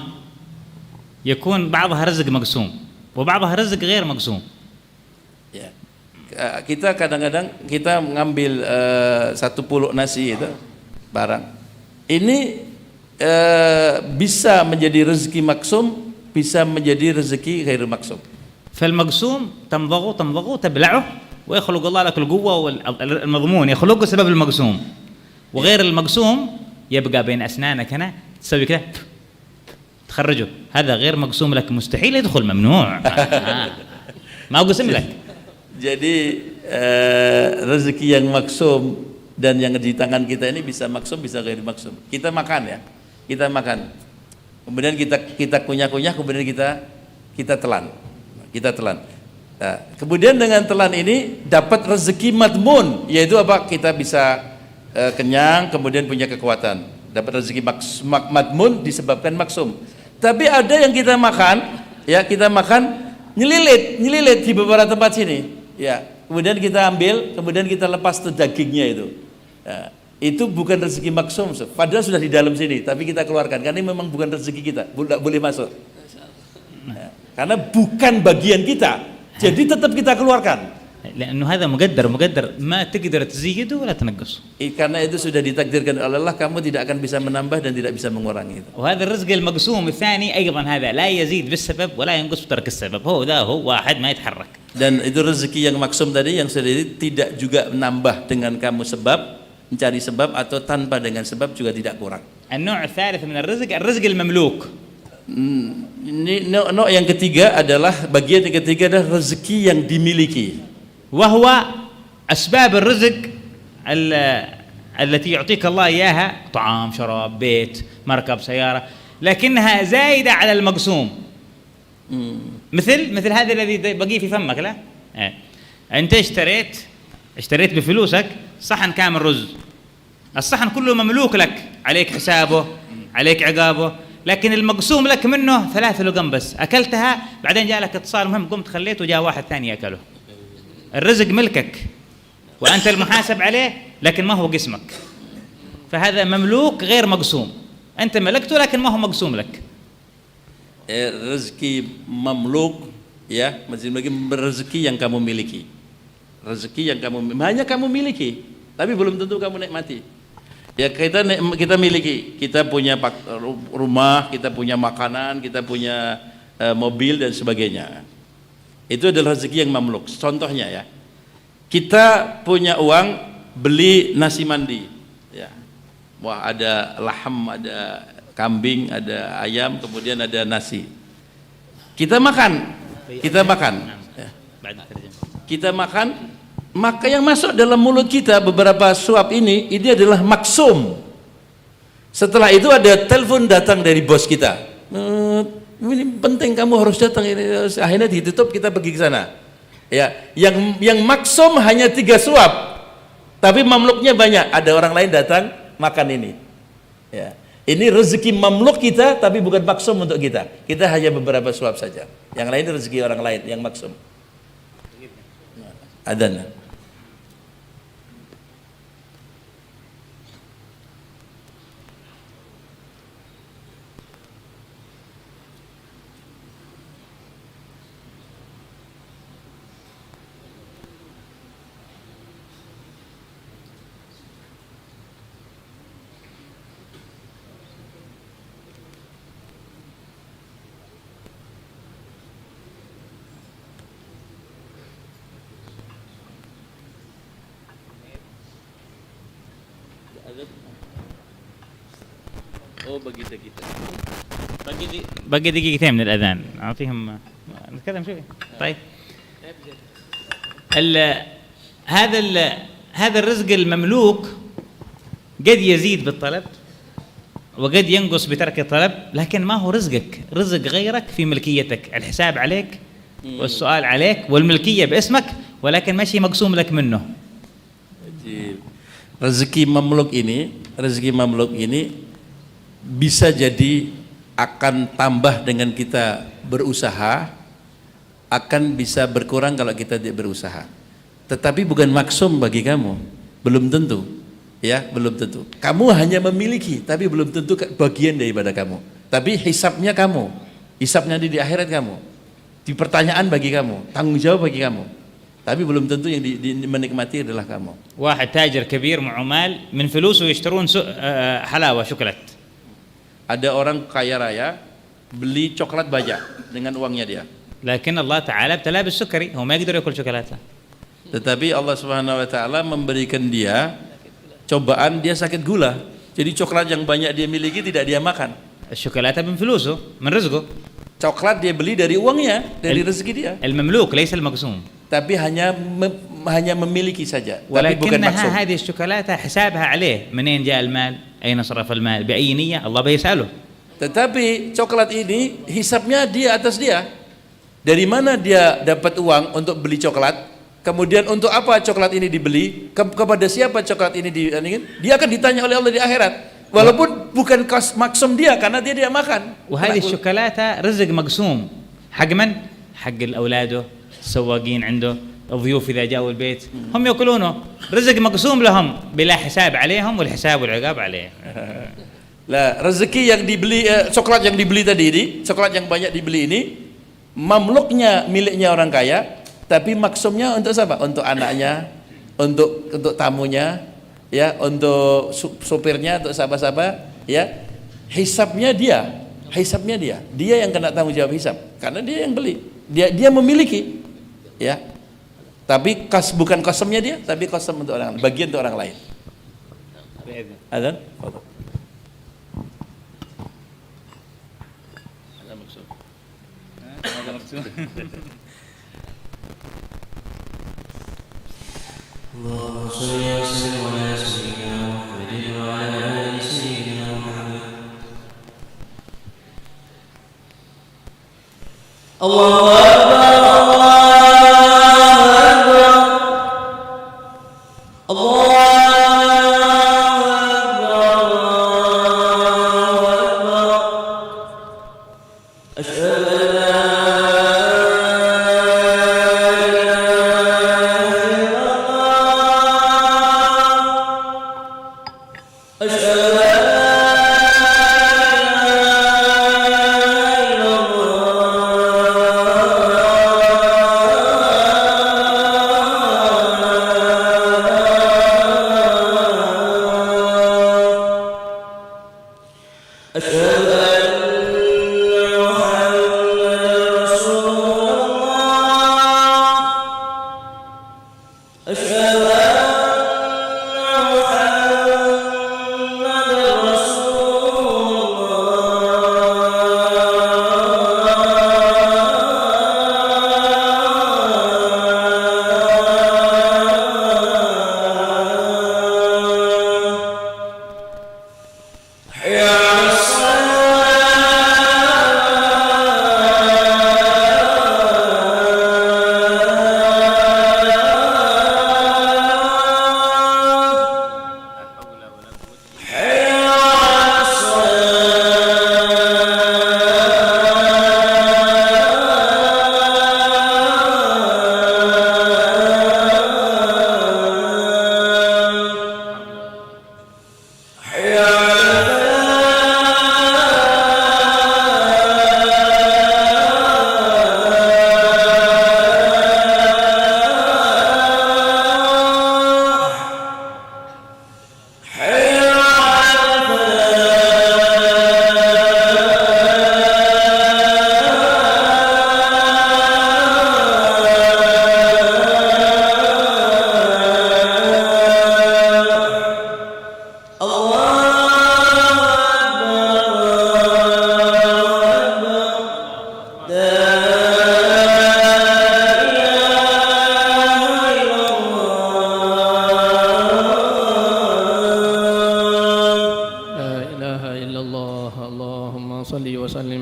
يكون بعضها رزق مقسوم وبعضها رزق غير مقسوم. Ya. Kita kadang-kadang kita mengambil satu puluk nasi itu barang. Ini bisa menjadi rezeki maksum, bisa menjadi rezeki غير maksum. فالمقسوم تمضغه تبلعه ويخلق الله لك القوة والمضمون يخلقه سبب المقسوم، وغير المقسوم يبقى بين أسنانك هنا تسوي كده تخرجه. هذا غير مقسوم لك، مستحيل يدخل، ممنوع. ما قسم لك. Jadi rezeki yang maksum dan yang di tangan kita ini bisa maksum, bisa غير maksum. Kita makan ya, kita makan, kemudian kita kunyah-kunyah, kemudian kita telan. Nah, kemudian dengan telan ini dapat rezeki madmun, yaitu apa? Kita bisa kenyang, kemudian punya kekuatan. Dapat rezeki madmun disebabkan maksum. Tapi ada yang kita makan, ya kita makan nyelilit di beberapa tempat sini, ya. Kemudian kita ambil, kemudian kita lepas tuh dagingnya itu. Nah, itu bukan rezeki maksum, padahal sudah di dalam sini, tapi kita keluarkan karena ini memang bukan rezeki kita, tidak boleh masuk. Nah, karena bukan bagian kita, jadi tetap kita keluarkan. لأنه هذا مقدر ما تقدر تزيده ولا تنقصه. Karena itu sudah ditakdirkan oleh Allah, kamu tidak akan bisa menambah dan tidak bisa mengurangi itu. وهذا الرزق المقسوم الثاني أيضا هذا لا يزيد بالسبب ولا ينقص بترك السبب. هو واحد ما يتحرك. Dan itu rezeki yang maksum tadi yang sendiri tidak juga menambah dengan kamu sebab, mencari sebab, atau tanpa dengan sebab juga tidak kurang. النوع الثالث من الرزق المملوك. Ini yang ketiga adalah, bagian yang ketiga adalah rezeki yang dimiliki. وهو أسباب الرزق التي يعطيك الله إياها، طعام، شراب، بيت، مركب، سيارة، لكنها زايدة على المقسوم. مثل هذا الذي بقي في فمك، لا أنت اشتريت بفلوسك صحن كامل رز، الصحن كله مملوك لك، عليك حسابه، عليك عقابه، لكن المقسوم لك منه 3 لقم بس، أكلتها بعدين جاء لك اتصال مهم، قمت خليت وجاء واحد ثاني أكله. الرزق ملكك وأنت المحاسب عليه، لكن ما هو قسمك، فهذا مملوك غير مقسوم. أنت ملكته لكن ما هو مقسوم لك. Rezeki mamluk, ya, masih lagi rezeki yang kamu miliki. Rezeki yang hanya kamu miliki, tapi belum tentu kamu nikmati. Ya, kita miliki, kita punya rumah, kita punya makanan, kita punya mobil dan sebagainya. Itu adalah rezeki yang mamluk. Contohnya ya, kita punya uang beli nasi mandi, ya. Wah, ada laham, ada kambing, ada ayam, kemudian ada nasi. Kita makan, ya. Kita makan, maka yang masuk dalam mulut kita beberapa suap ini adalah maksum. Setelah itu ada telepon datang dari bos kita. Ini penting, kamu harus datang, ini akhirnya ditutup, kita pergi ke sana. Ya, yang maksum hanya 3 suap, tapi mamluknya banyak. Ada orang lain datang makan ini. Ya, ini rezeki mamluk kita, tapi bukan maksum untuk kita. Kita hanya beberapa suap saja. Yang lain rezeki orang lain yang maksum. Adana. Oh begitu kita. باقي دقيقتين من الأذان أعطيهم نتكلم شوي. طيب هذا الرزق المملوك قد يزيد بالطلب وقد ينقص بترك الطلب، لكن ما هو رزقك، رزق غيرك في ملكيتك، الحساب عليك والسؤال عليك والملكية باسمك، ولكن ماشي مقسوم لك منه. Rezeki mamluk ini bisa jadi akan tambah dengan kita berusaha, akan bisa berkurang kalau kita tidak berusaha. Tetapi bukan maksum bagi kamu, belum tentu. Ya, belum tentu. Kamu hanya memiliki, tapi belum tentu bagian daripada kamu. Tapi hisabnya kamu, hisabnya di akhirat kamu, di pertanyaan bagi kamu, tanggung jawab bagi kamu. Tapi belum tentu yang menikmati adalah kamu. واحد تاجر كبير مع عمال من فلوسه يشترون حلاوة شوكولات. Ada orang kaya raya beli coklat banyak dengan uangnya dia. لكن الله تعالى ابتلاه بالسكري، هو ما يقدر ياكل شوكولاتة. Tetapi Allah Subhanahu wa taala memberikan dia cobaan, dia sakit gula. Jadi coklat yang banyak dia miliki tidak dia makan. الشوكولاتة من فلوسه من رزقه. Coklat dia beli dari uangnya, dari rezeki dia. المملوك ليس المقسوم. Tapi hanya memiliki saja, tapi bukan maksum. ولكنها هذه الشوكولاتة حسابها عليه، منين جاء المال، أين صرف المال، بأي نية، الله بيسأله. Tetapi coklat ini hisapnya dia atas dia. Dari mana dia dapat uang untuk beli coklat? Kemudian untuk apa coklat ini dibeli? Kepada siapa coklat ini dia akan ditanya oleh Allah di akhirat. Walaupun bukan maksum dia karena dia makan. وهذه الشوكولاتة رزق مقسوم حق من؟ حق الأولاده، السواقين عنده، الضيوف إذا جاءوا البيت هم يأكلونه، رزق مقسوم لهم بلا حساب عليهم والحساب والعقاب عليه. Lah, rezeki yang dibeli, coklat yang dibeli tadi ini, coklat yang banyak dibeli ini, mamluknya miliknya orang kaya, tapi maksumnya untuk siapa? Untuk anaknya, untuk tamunya, ya, untuk sopirnya, untuk siapa-siapa, ya. Hisabnya dia yang kena tanggung jawab hisab, karena dia yang beli, dia memiliki, ya. Tapi bukan kosomnya dia, tapi kosom untuk orang, bagian untuk orang lain. Ada? اللهم صل وسلم على سيدنا محمد وعلى آل سيدنا محمد. الله أكبر الله أكبر الله أكبر أشهد أن لا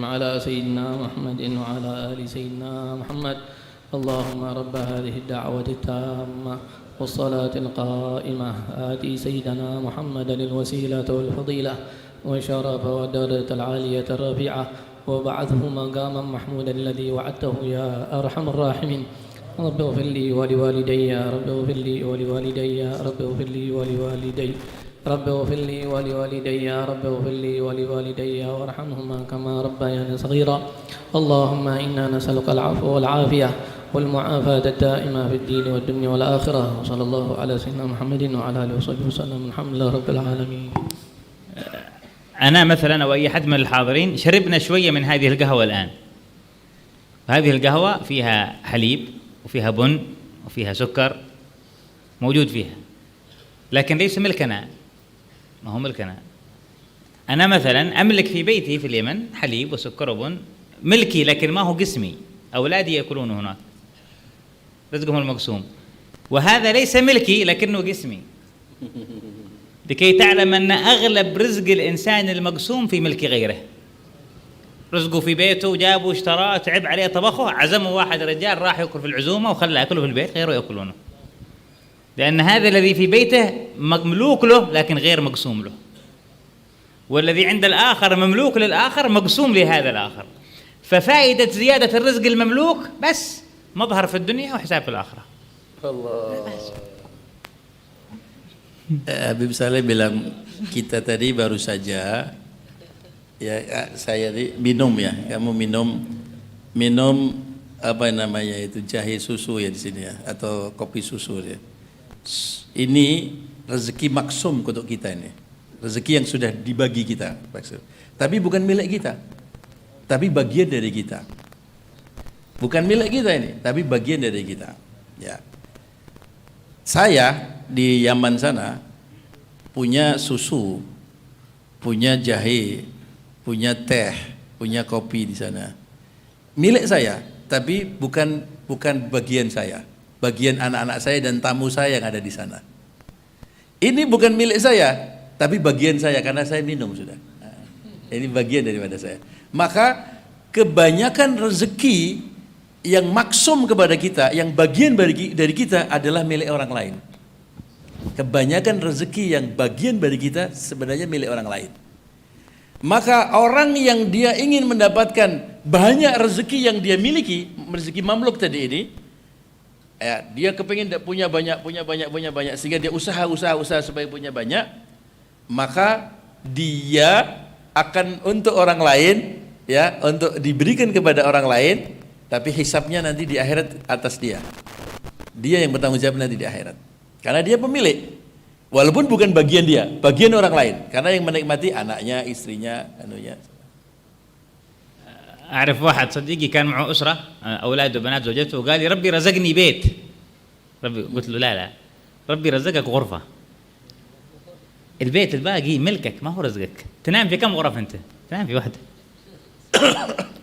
وسلم على سيدنا محمد وعلى آل سيدنا محمد. اللهم رب هذه الدعوة التامة والصلاة القائمة آتي سيدنا محمد الوسيلة والفضيلة والشرف والدرجة العالية الرفيعة وبعثه مقاما محمودا الذي وعدته يا أرحم الراحمين. رب اغفر لي ولوالدي، رب اغفر لي ولوالدي، رب اغفر لي ولوالدي، رب اغفر لي ولوالدي، رب اغفر لي ولوالدي وارحمهما كما ربياني صغيرا. اللهم إنا نسألك العفو والعافية والمعافاة الدائمة في الدين والدنيا والآخرة. وصلى الله على سيدنا محمد وعلى آله وصحبه وسلم. الحمد لله رب العالمين. أنا مثلا أو أي أحد من الحاضرين شربنا شوية من هذه القهوة الآن. هذه القهوة فيها حليب وفيها بن وفيها سكر موجود فيها، لكن ليس ملكنا، ما هو ملكنا. أنا مثلا أملك في بيتي في اليمن حليب وسكر وبن ملكي، لكن ما هو قسمي، أولادي يأكلون هناك، رزقهم المقسوم. وهذا ليس ملكي لكنه قسمي، لكي تعلم أن أغلب رزق الإنسان المقسوم في ملك غيره. رزقه في بيته، جابه اشتراه تعب عليه طبخه، عزمه واحد رجال راح يأكل في العزومة وخلى يأكله في البيت، غيره يأكلونه، لأن هذا الذي في بيته مملوك له لكن غير مقسوم له، والذي عند الآخر مملوك للآخر مقسوم لهذا الآخر. ففائدة زيادة الرزق المملوك بس مظهر في الدنيا وحساب في الآخرة. Habib Saleh bilang kita tadi baru saja ya, saya minum ya, kamu minum apa namanya itu jahe susu ya di sini ya, atau kopi susu ya. Ini rezeki maksum untuk kita ini, rezeki yang sudah dibagi kita, tapi bukan milik kita, tapi bagian dari kita. Bukan milik kita ini, tapi bagian dari kita. Ya. Saya di Yaman sana punya susu, punya jahe, punya teh, punya kopi di sana. Milik saya, tapi bukan bagian saya. Bagian anak-anak saya dan tamu saya yang ada di sana. Ini bukan milik saya, tapi bagian saya karena saya minum sudah. Ini bagian daripada saya. Maka kebanyakan rezeki yang maksum kepada kita, yang bagian dari kita adalah milik orang lain. Kebanyakan rezeki yang bagian dari kita sebenarnya milik orang lain. Maka orang yang dia ingin mendapatkan banyak rezeki yang dia miliki, rezeki mamluk tadi ini, ya, dia kepingin punya banyak sehingga dia usaha supaya punya banyak, maka dia akan untuk orang lain, ya, untuk diberikan kepada orang lain, tapi hisabnya nanti di akhirat atas dia. Dia yang bertanggung jawab nanti di akhirat. Karena dia pemilik. Walaupun bukan bagian dia, bagian orang lain. Karena yang menikmati anaknya, istrinya, anunya. أعرف واحد صديقي كان معه أسرة، أولاده وبنات زوجته، وقال لي ربي رزقني بيت. قلت له لا ربي رزقك غرفة. البيت الباقي ملكك، ما هو رزقك. تنام في كم غرف أنت؟ تنام في واحدة.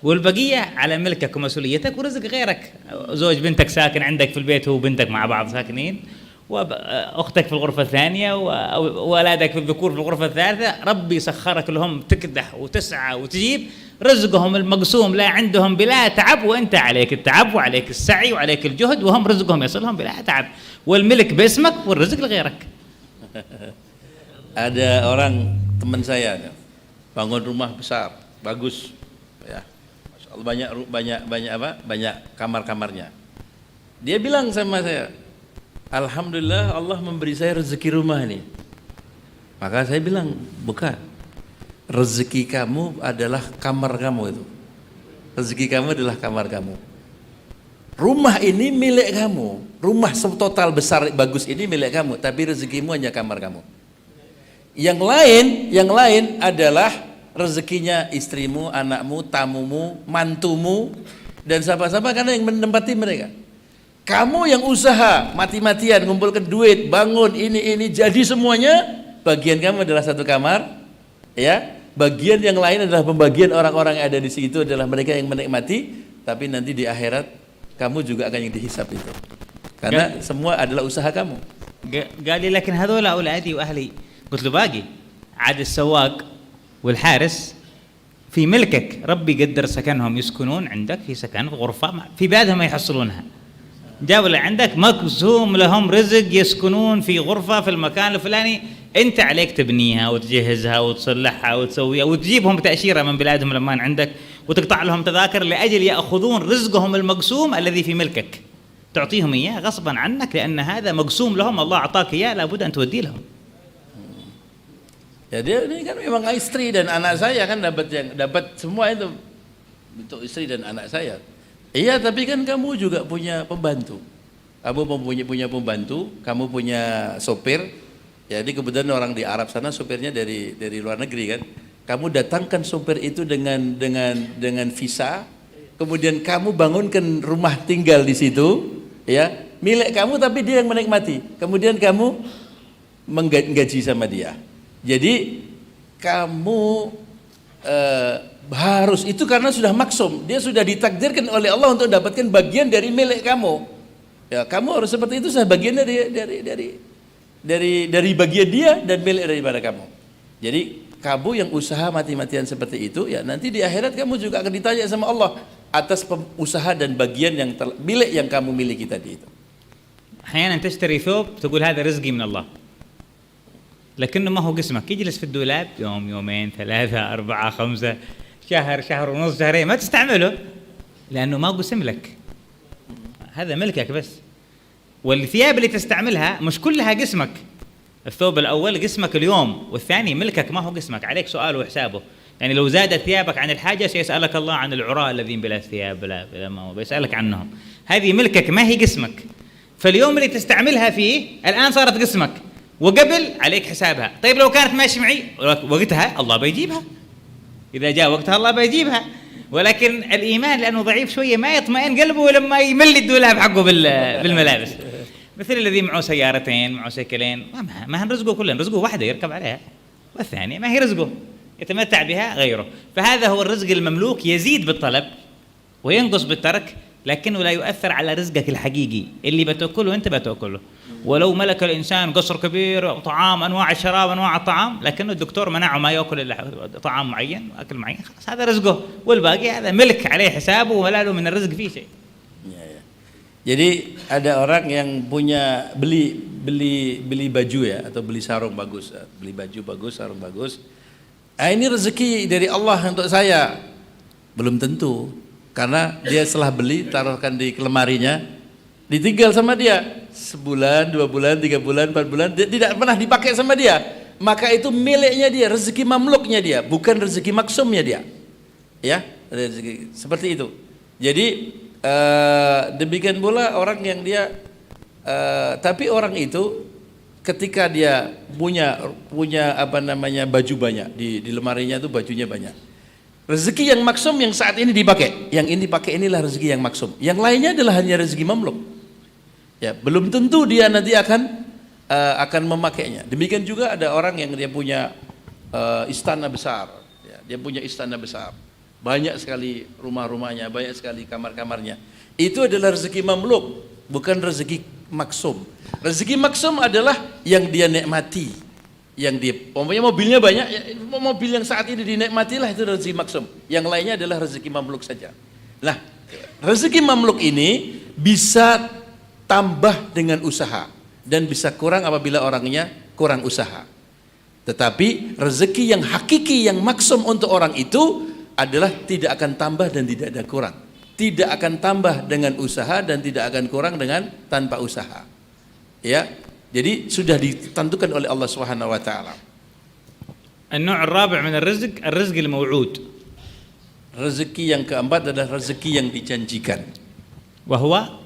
والبقية على ملكك ومسؤوليتك ورزق غيرك. زوج بنتك ساكن عندك في البيت، هو وبنتك مع بعض ساكنين، وأختك في الغرفة الثانية، وأولادك في الذكور في الغرفة الثالثة. ربي سخرك لهم تكدح وتسعى وتجيب، رزقهم المقسوم لا عندهم بلا تعب، وأنت عليك التعب وعليك السعي وعليك الجهد، وهم رزقهم يصلهم بلا تعب. والملك باسمك والرزق لغيرك. Ada orang teman saya bangun rumah besar, bagus, ya, Masya Allah, banyak kamar-kamarnya. Dia bilang sama saya, Alhamdulillah Allah memberi saya rezeki rumah ini. Maka saya bilang, bukan, rezeki kamu adalah kamar kamu itu. Rezeki kamu adalah kamar kamu. Rumah ini milik kamu. Rumah total besar bagus ini milik kamu, tapi rezekimu hanya kamar kamu. Yang lain adalah rezekinya istrimu, anakmu, tamumu, mantumu, dan siapa-siapa, karena yang menempati mereka. Kamu yang usaha mati-matian ngumpulkan duit, bangun ini jadi semuanya, bagian kamu adalah satu kamar, ya. Bagian yang lain adalah pembagian orang-orang yang ada di situ, adalah mereka yang menikmati, tapi nanti di akhirat kamu juga akan yang dihisab itu. Karena semua adalah usaha kamu. قال لي لكن هذول أولادي وأهلي. قلت له باقي عاد السواق والحارس في ملكك. ربي قدر سكنهم يسكنون عندك في سكن في غرفة في بلادهم ما يحصلونها. جابوا عندك مقسوم لهم رزق يسكنون في غرفة في المكان الفلاني، أنت عليك تبنيها وتجهزها وتصلحها وتسويها وتجيبهم تأشيرة من بلادهم لما عندك وتقطع لهم تذاكر لأجل يأخذون رزقهم المقسوم الذي في ملكك. تعطيهم إياه غصبا عنك لأن هذا مقسوم لهم، الله أعطاك إياه لابد أن تودي لهم. Ya dia ini kan memang istri dan anak saya kan dapat semua itu untuk istri dan anak saya. Iya, tapi kan kamu juga punya pembantu. Kamu punya pembantu, kamu punya sopir. Jadi kebetulan orang di Arab sana sopirnya dari luar negeri kan. Kamu datangkan sopir itu dengan visa, kemudian kamu bangunkan rumah tinggal di situ, ya, milik kamu tapi dia yang menikmati. Kemudian kamu menggaji sama dia. Jadi kamu harus itu karena sudah maksum, dia sudah ditakdirkan oleh Allah untuk dapatkan bagian dari milik kamu. Ya, kamu harus seperti itu, bagian dari bagian dia dan milik daripada kamu. Jadi kamu yang usaha mati-matian seperti itu, ya nanti di akhirat kamu juga akan ditanya sama Allah atas usaha dan bagian yang milik yang kamu miliki tadi itu. أحيانا تشتري ثوب تقول هذا رزقي من الله، لكنه ما هو قسمك، يجلس في الدولاب يوم يومين ثلاثة أربعة خمسة شهر ونص شهرين ما تستعمله لأنه ما قسم لك، هذا ملكك بس. والثياب اللي تستعملها مش كلها قسمك، الثوب الأول قسمك اليوم والثاني ملكك ما هو قسمك، عليك سؤال وحسابه. يعني لو زادت ثيابك عن الحاجة سيسألك الله عن العراة الذين بلا ثياب بلا ما هو بيسألك عنهم، هذه ملكك ما هي قسمك. فاليوم اللي تستعملها فيه الآن صارت قسمك وقبل عليك حسابها. طيب لو كانت ماشي معي وقتها الله بيجيبها، إذا جاء وقتها الله بيجيبها. ولكن الإيمان لأنه ضعيف شوية ما يطمئن قلبه لما يملي الدولاب حقه بالملابس. مثل الذي معه سيارتين معه سيكلين ما هنرزقه كلنا، رزقه واحدة يركب عليها والثانية ما هي رزقه يتمتع بها غيره. فهذا هو الرزق المملوك، يزيد بالطلب وينقص بالترك، لكنه لا يؤثر على رزقك الحقيقي اللي بتأكله أنت بتأكله. ولو ملك الإنسان قصر كبير طعام أنواع الشراب أنواع الطعام، لكنه الدكتور منعه ما يأكل إلا طعام معين وأكل معين، خلاص هذا رزقه، والباقي هذا ملك عليه حسابه ولا له من الرزق فيه شيء. Jadi ada orang yang punya beli baju ya atau beli sarung bagus, beli baju bagus, sarung bagus. Ini rezeki dari Allah untuk saya. Belum tentu, karena dia setelah beli taruhkan di lemarinya, ditinggal sama dia sebulan, 2 bulan, 3 bulan, 4 bulan, dia tidak pernah dipakai sama dia. Maka itu miliknya dia, rezeki mamluknya dia, bukan rezeki maksumnya dia. Ya, rezeki seperti itu. Jadi demikian pula orang yang dia tapi orang itu ketika dia punya apa namanya baju banyak di lemarinya itu bajunya banyak, rezeki yang maksum yang saat ini dipakai, yang ini dipakai inilah rezeki yang maksum, yang lainnya adalah hanya rezeki mamluk. Ya, belum tentu dia nanti akan memakainya. Demikian juga ada orang yang dia punya istana besar, ya, dia punya istana besar, banyak sekali rumah-rumahnya, banyak sekali kamar-kamarnya. Itu adalah rezeki mamluk, bukan rezeki maksum. Rezeki maksum adalah yang dia nikmati, yang dia umpamanya mobilnya banyak, ya, mobil yang saat ini dinikmatilah itu rezeki maksum. Yang lainnya adalah rezeki mamluk saja. Nah, rezeki mamluk ini bisa tambah dengan usaha dan bisa kurang apabila orangnya kurang usaha. Tetapi rezeki yang hakiki yang maksum untuk orang itu adalah tidak akan tambah dan tidak ada kurang. Tidak akan tambah dengan usaha dan tidak akan kurang dengan tanpa usaha. Ya. Jadi sudah ditentukan oleh Allah Subhanahu wa taala. النوع الرابع من الرزق الرزق الموعود. Rezeki yang keempat adalah rezeki yang dijanjikan. وهو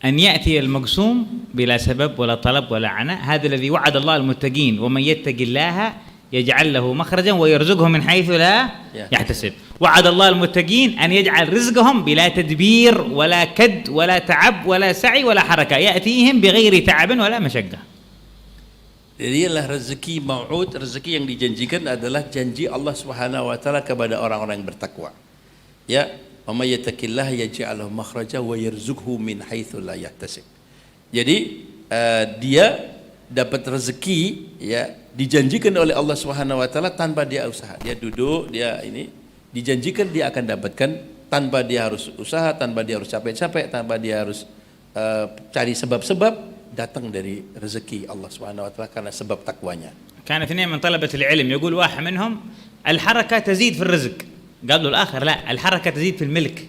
أن يأتي المقسوم بلا سبب ولا طلب ولا عناء، هذا الذي وعد الله المتقين ومن يتق الله يجعل له مخرجا ويرزقه من حيث لا يحتسب. وعد الله المتقين أن يجعل رزقهم بلا تدبير ولا كد ولا تعب ولا سعي ولا حركة، يأتيهم بغير تعب ولا مشقة. Jadi adalah rezeki mau'ud, rezeki yang dijanjikan adalah janji Allah Subhanahu wa taala kepada orang-orang yang bertakwa. Ya, wa may yattaqillah yaj'al lahu makhraja wa yarzuqhu min haitsu la yahtasib. Jadi dia dapat rezeki ya dijanjikan oleh Allah Subhanahu wa taala tanpa dia usaha. Dia duduk, dia ini dijanjikan dia akan dapatkan tanpa dia harus usaha, tanpa dia harus capek-capek, tanpa dia harus cari sebab-sebab, datang dari rezeki Allah Subhanahu wa taala karena sebab takwanya. كان اثنين من طلبة العلم يقول واحد منهم الحركة تزيد في الرزق، قال له الآخر لا الحركة تزيد في الملك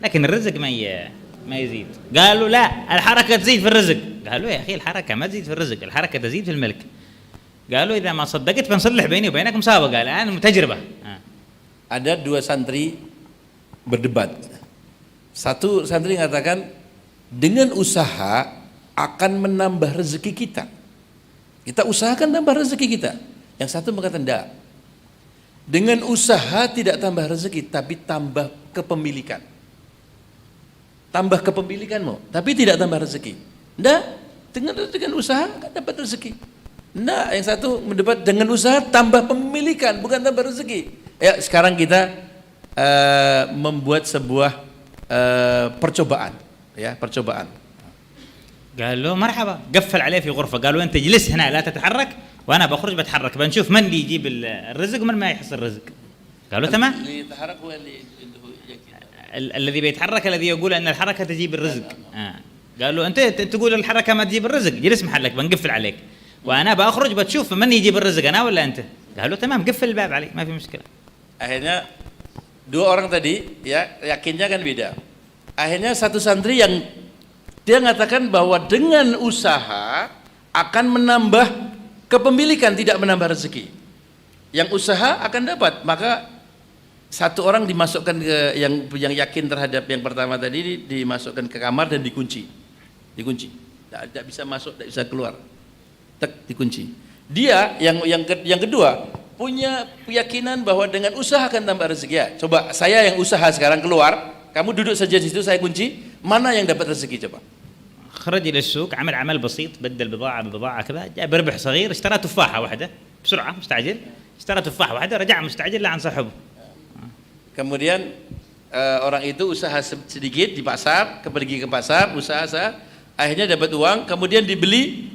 لكن الرزق ما يزيد. قالوا لا الحركة تزيد في الرزق، قالوا يا أخي الحركة ما تزيد في الرزق، الحركة تزيد في الملك. قالوا إذا ما صدقت بنصلح بيني وبينك مسابقة الآن تجربة. Ada dua santri berdebat. Satu santri mengatakan dengan usaha akan menambah rezeki kita. Kita usahakan tambah rezeki kita. Yang satu mengatakan tidak. Dengan usaha tidak tambah rezeki, tapi tambah kepemilikan. Tambah kepemilikanmu, tapi tidak tambah rezeki. Tidak. Dengan usaha kan dapat rezeki. Tidak. Yang satu mendebat dengan usaha tambah pemilikan, bukan tambah rezeki. Ya, sekarang kita membuat sebuah percobaan, ya, percobaan. قال له مرحبا، قفل عليه في غرفة، قالوا أنت اجلس هنا لا تتحرك وأنا بخرج بتحرك، بنشوف من اللي يجيب الرزق ومن ما يحصل الرزق. قالوا تمام. اللي يتحرك هو اللي الذي بيتحرك الذي يقول أن الحركة تجيب الرزق. قالوا أنت تقول الحركة ما تجيب الرزق، جلس محلك بنقفل عليك وأنا بخرج بتشوف من يجيب الرزق أنا ولا أنت. قالوا تمام قفل الباب علي ما في مشكلة. Akhirnya dua orang tadi ya yakinnya kan beda. Akhirnya satu santri yang dia mengatakan bahwa dengan usaha akan menambah kepemilikan, tidak menambah rezeki. Yang usaha akan dapat. Maka satu orang dimasukkan ke yang yakin terhadap yang pertama tadi, dimasukkan ke kamar dan dikunci. Tidak bisa masuk, tidak bisa keluar. Tek, dikunci. Dia yang kedua punya keyakinan bahwa dengan usaha akan tambah rezeki. Ya, coba saya yang usaha sekarang keluar, kamu duduk saja di situ, saya kunci. Mana yang dapat rezeki coba? خرج إلى السوق عمل عمل بسيط، بدل بضاعة ببضاعة كذا، جاب ربح صغير، اشترى تفاحة واحدة بسرعة مستعجل، اشترى تفاحة واحدة رجع مستعجل لعن صاحبه. Kemudian orang itu usaha sedikit di pasar, pergi ke pasar, usaha, akhirnya dapat uang, kemudian dibeli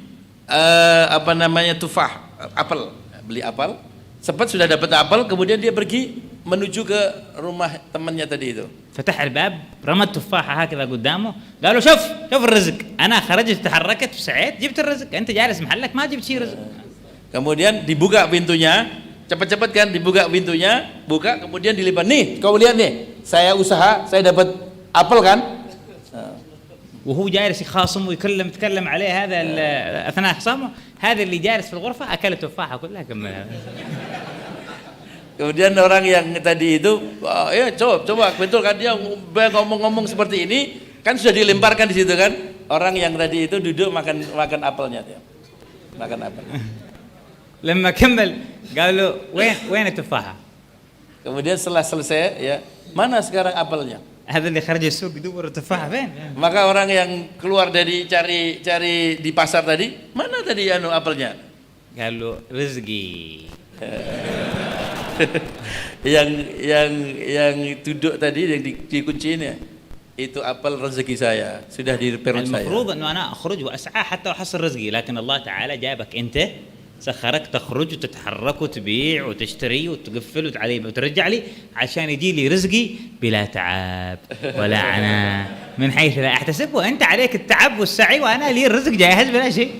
tufah, apel, beli apel. Sempat sudah dapat apel, kemudian dia pergi menuju ke rumah temannya tadi itu. فتح الباب رمى التفاحة هكذا قدامه قالوا شوف الرزق أنا خرجت تحركت وسعيت جبت الرزق أنت جالس محلك ما جبت شيء رزق. Kemudian dibuka pintunya, cepat-cepat kan dibuka pintunya, buka kemudian dilipat. Nih, kau lihat nih, saya usaha, saya dapat apel kan? وهو جالس يخاصم يتكلم عليه هذا أثناء خصامه، هذا اللي جالس في الغرفة أكل التفاحة كلها كملها. Kemudian orang yang tadi itu, ya coba betul kan dia ngomong-ngomong seperti ini, kan sudah dilemparkan di situ kan? Orang yang tadi itu duduk makan apelnya dia. Makan apel. لما كمل قالوا وين التفاحة؟ Kemudian setelah selesai ya, mana sekarang apelnya? هذا اللي خرج السوق يدور التفاحة فين؟ Maka orang yang keluar dari cari di pasar tadi, mana tadi apelnya? قالوا رزقي. yang duduk tadi yang dikunciin ya, itu apel rezeki saya sudah di perut saya. المفروض انه انا اخرج واسعى حتى احصل رزقي، لكن الله تعالى جابك انت سخرك تخرج وتتحرك وتبيع وتشتري وتقفل وترجع لي عشان يجي لي رزقي بلا تعب ولا عناء من حيث لا احتسب، وانت عليك التعب والسعي وانا لي الرزق جاهز بلا شيء.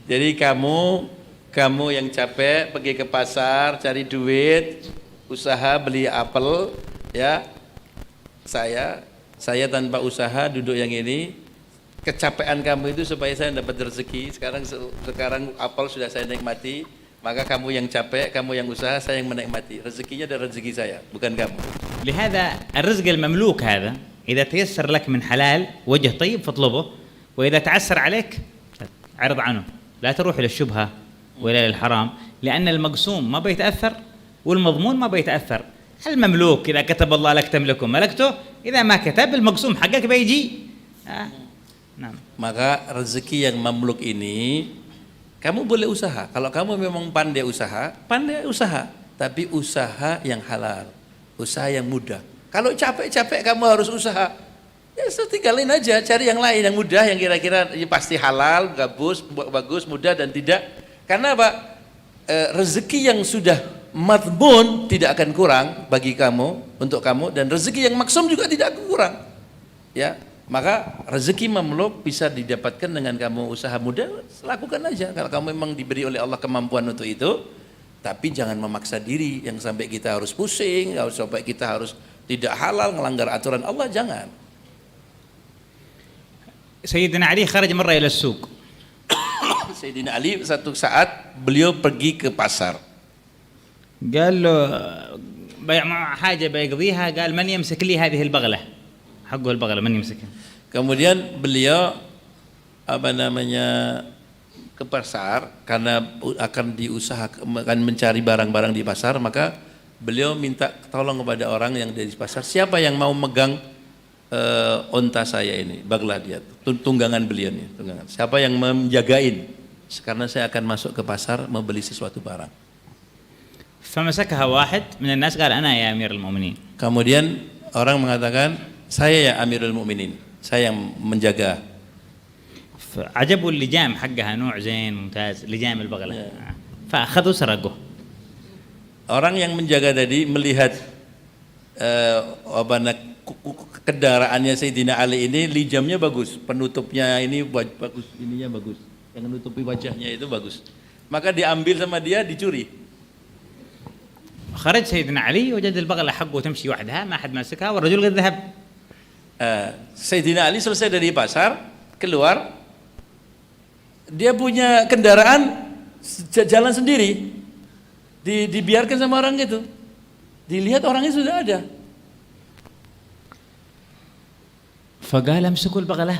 Jadi kamu yang capek pergi ke pasar cari duit, usaha beli apel ya. Saya tanpa usaha duduk yang ini, kecapean kamu itu supaya saya dapat rezeki. Sekarang apel sudah saya nikmati, maka kamu yang capek, kamu yang usaha, saya yang menikmati. Rezekinya adalah rezeki saya, bukan kamu. لهذا الرزق المملوك هذا إذا تيسر لك من حلال وجه طيب فاطلبه، وإذا تعسر عليك اعرض عنه، لا تروح إلى الشبهة ولا للحرام، لأن المقسوم ما بيتأثر والمضمون ما بيتأثر. المملوك إذا كتب الله لك تملكه ملكته، إذا ما كتب المقسوم حقك بيجي. نعم. Maka rezeki yang mamluk ini kamu boleh usaha. Kalau kamu memang pandai usaha, tapi usaha yang halal, usaha yang mudah. Kalau capek-capek kamu harus usaha, ya tinggalin aja, cari yang lain yang mudah, yang kira-kira pasti halal, bagus, mudah dan tidak. Karena apa? Rezeki yang sudah madmun tidak akan kurang bagi kamu, untuk kamu, dan rezeki yang maksum juga tidak akan kurang. Ya, maka rezeki mamluk bisa didapatkan dengan kamu usaha muda, lakukan aja kalau kamu memang diberi oleh Allah kemampuan untuk itu. Tapi jangan memaksa diri yang sampai kita harus pusing, sampai kita harus tidak halal, melanggar aturan Allah, jangan. سيدنا علي خرج مرة إلى السوق. Sayyidina Ali satu saat beliau pergi ke pasar. قال له بيع معه حاجة بيقضيها، قال من يمسك لي هذه البغلة، حقه البغلة من يمسكها. Kemudian beliau ke pasar karena akan akan mencari barang-barang di pasar, maka beliau minta tolong kepada orang yang dari pasar, siapa yang mau megang onta saya ini, baglah dia, tunggangan beliau nih, tunggangan. Siapa yang menjagain? Karena saya akan masuk ke pasar membeli sesuatu barang. فمسكها واحد من الناس قال أنا يا أمير المؤمنين. Kemudian orang mengatakan, saya ya Amirul Mukminin, saya yang menjaga. عجبوا اللجام حقها نوع زين ممتاز، لجام البغلة. فأخذوا سرقوه. Orang yang menjaga tadi melihat kendaraannya Sayyidina Ali ini, lijamnya bagus, penutupnya ini bagus, ininya bagus, yang menutupi wajahnya itu bagus. Maka diambil sama dia, dicuri. خرج سيدنا علي وجد البغلة حقه تمشي وحدها ما حد ماسكها والرجل قد ذهب. Sayyidina Ali selesai dari pasar, keluar, dia punya kendaraan jalan sendiri, dibiarkan sama orang itu. Dilihat orangnya sudah ada. فقال امسكوا البغلة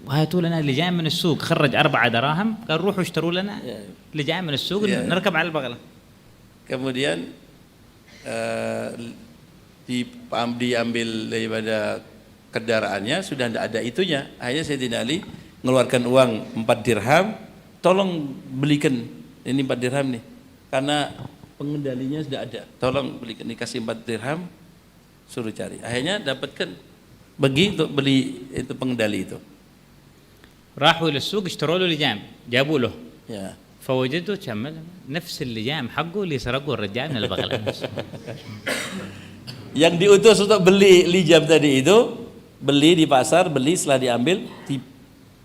وهاتوا لنا لجام من السوق. خرج 4 دراهم قال روحوا اشتروا لنا لجام من السوق نركب على البغلة. Kemudian diambil daripada kendaraannya, sudah tidak ada itunya. Akhirnya Sayyidina Ali mengeluarkan uang 4 dirham, tolong belikan ini 4 dirham nih, karena pengendalinya sudah ada, tolong belikan, dikasih 4 dirham, suruh cari. Akhirnya dapatkan, bagi untuk beli itu pengendali itu. راحوا للسوق اشتروا له لجام، جابوا له Ya. فوجدوا كمل نفس اللجام حقه اللي سرقوه الرجال من البغلة. Yang diutus untuk beli lijam tadi itu, beli di pasar, beli, setelah diambil,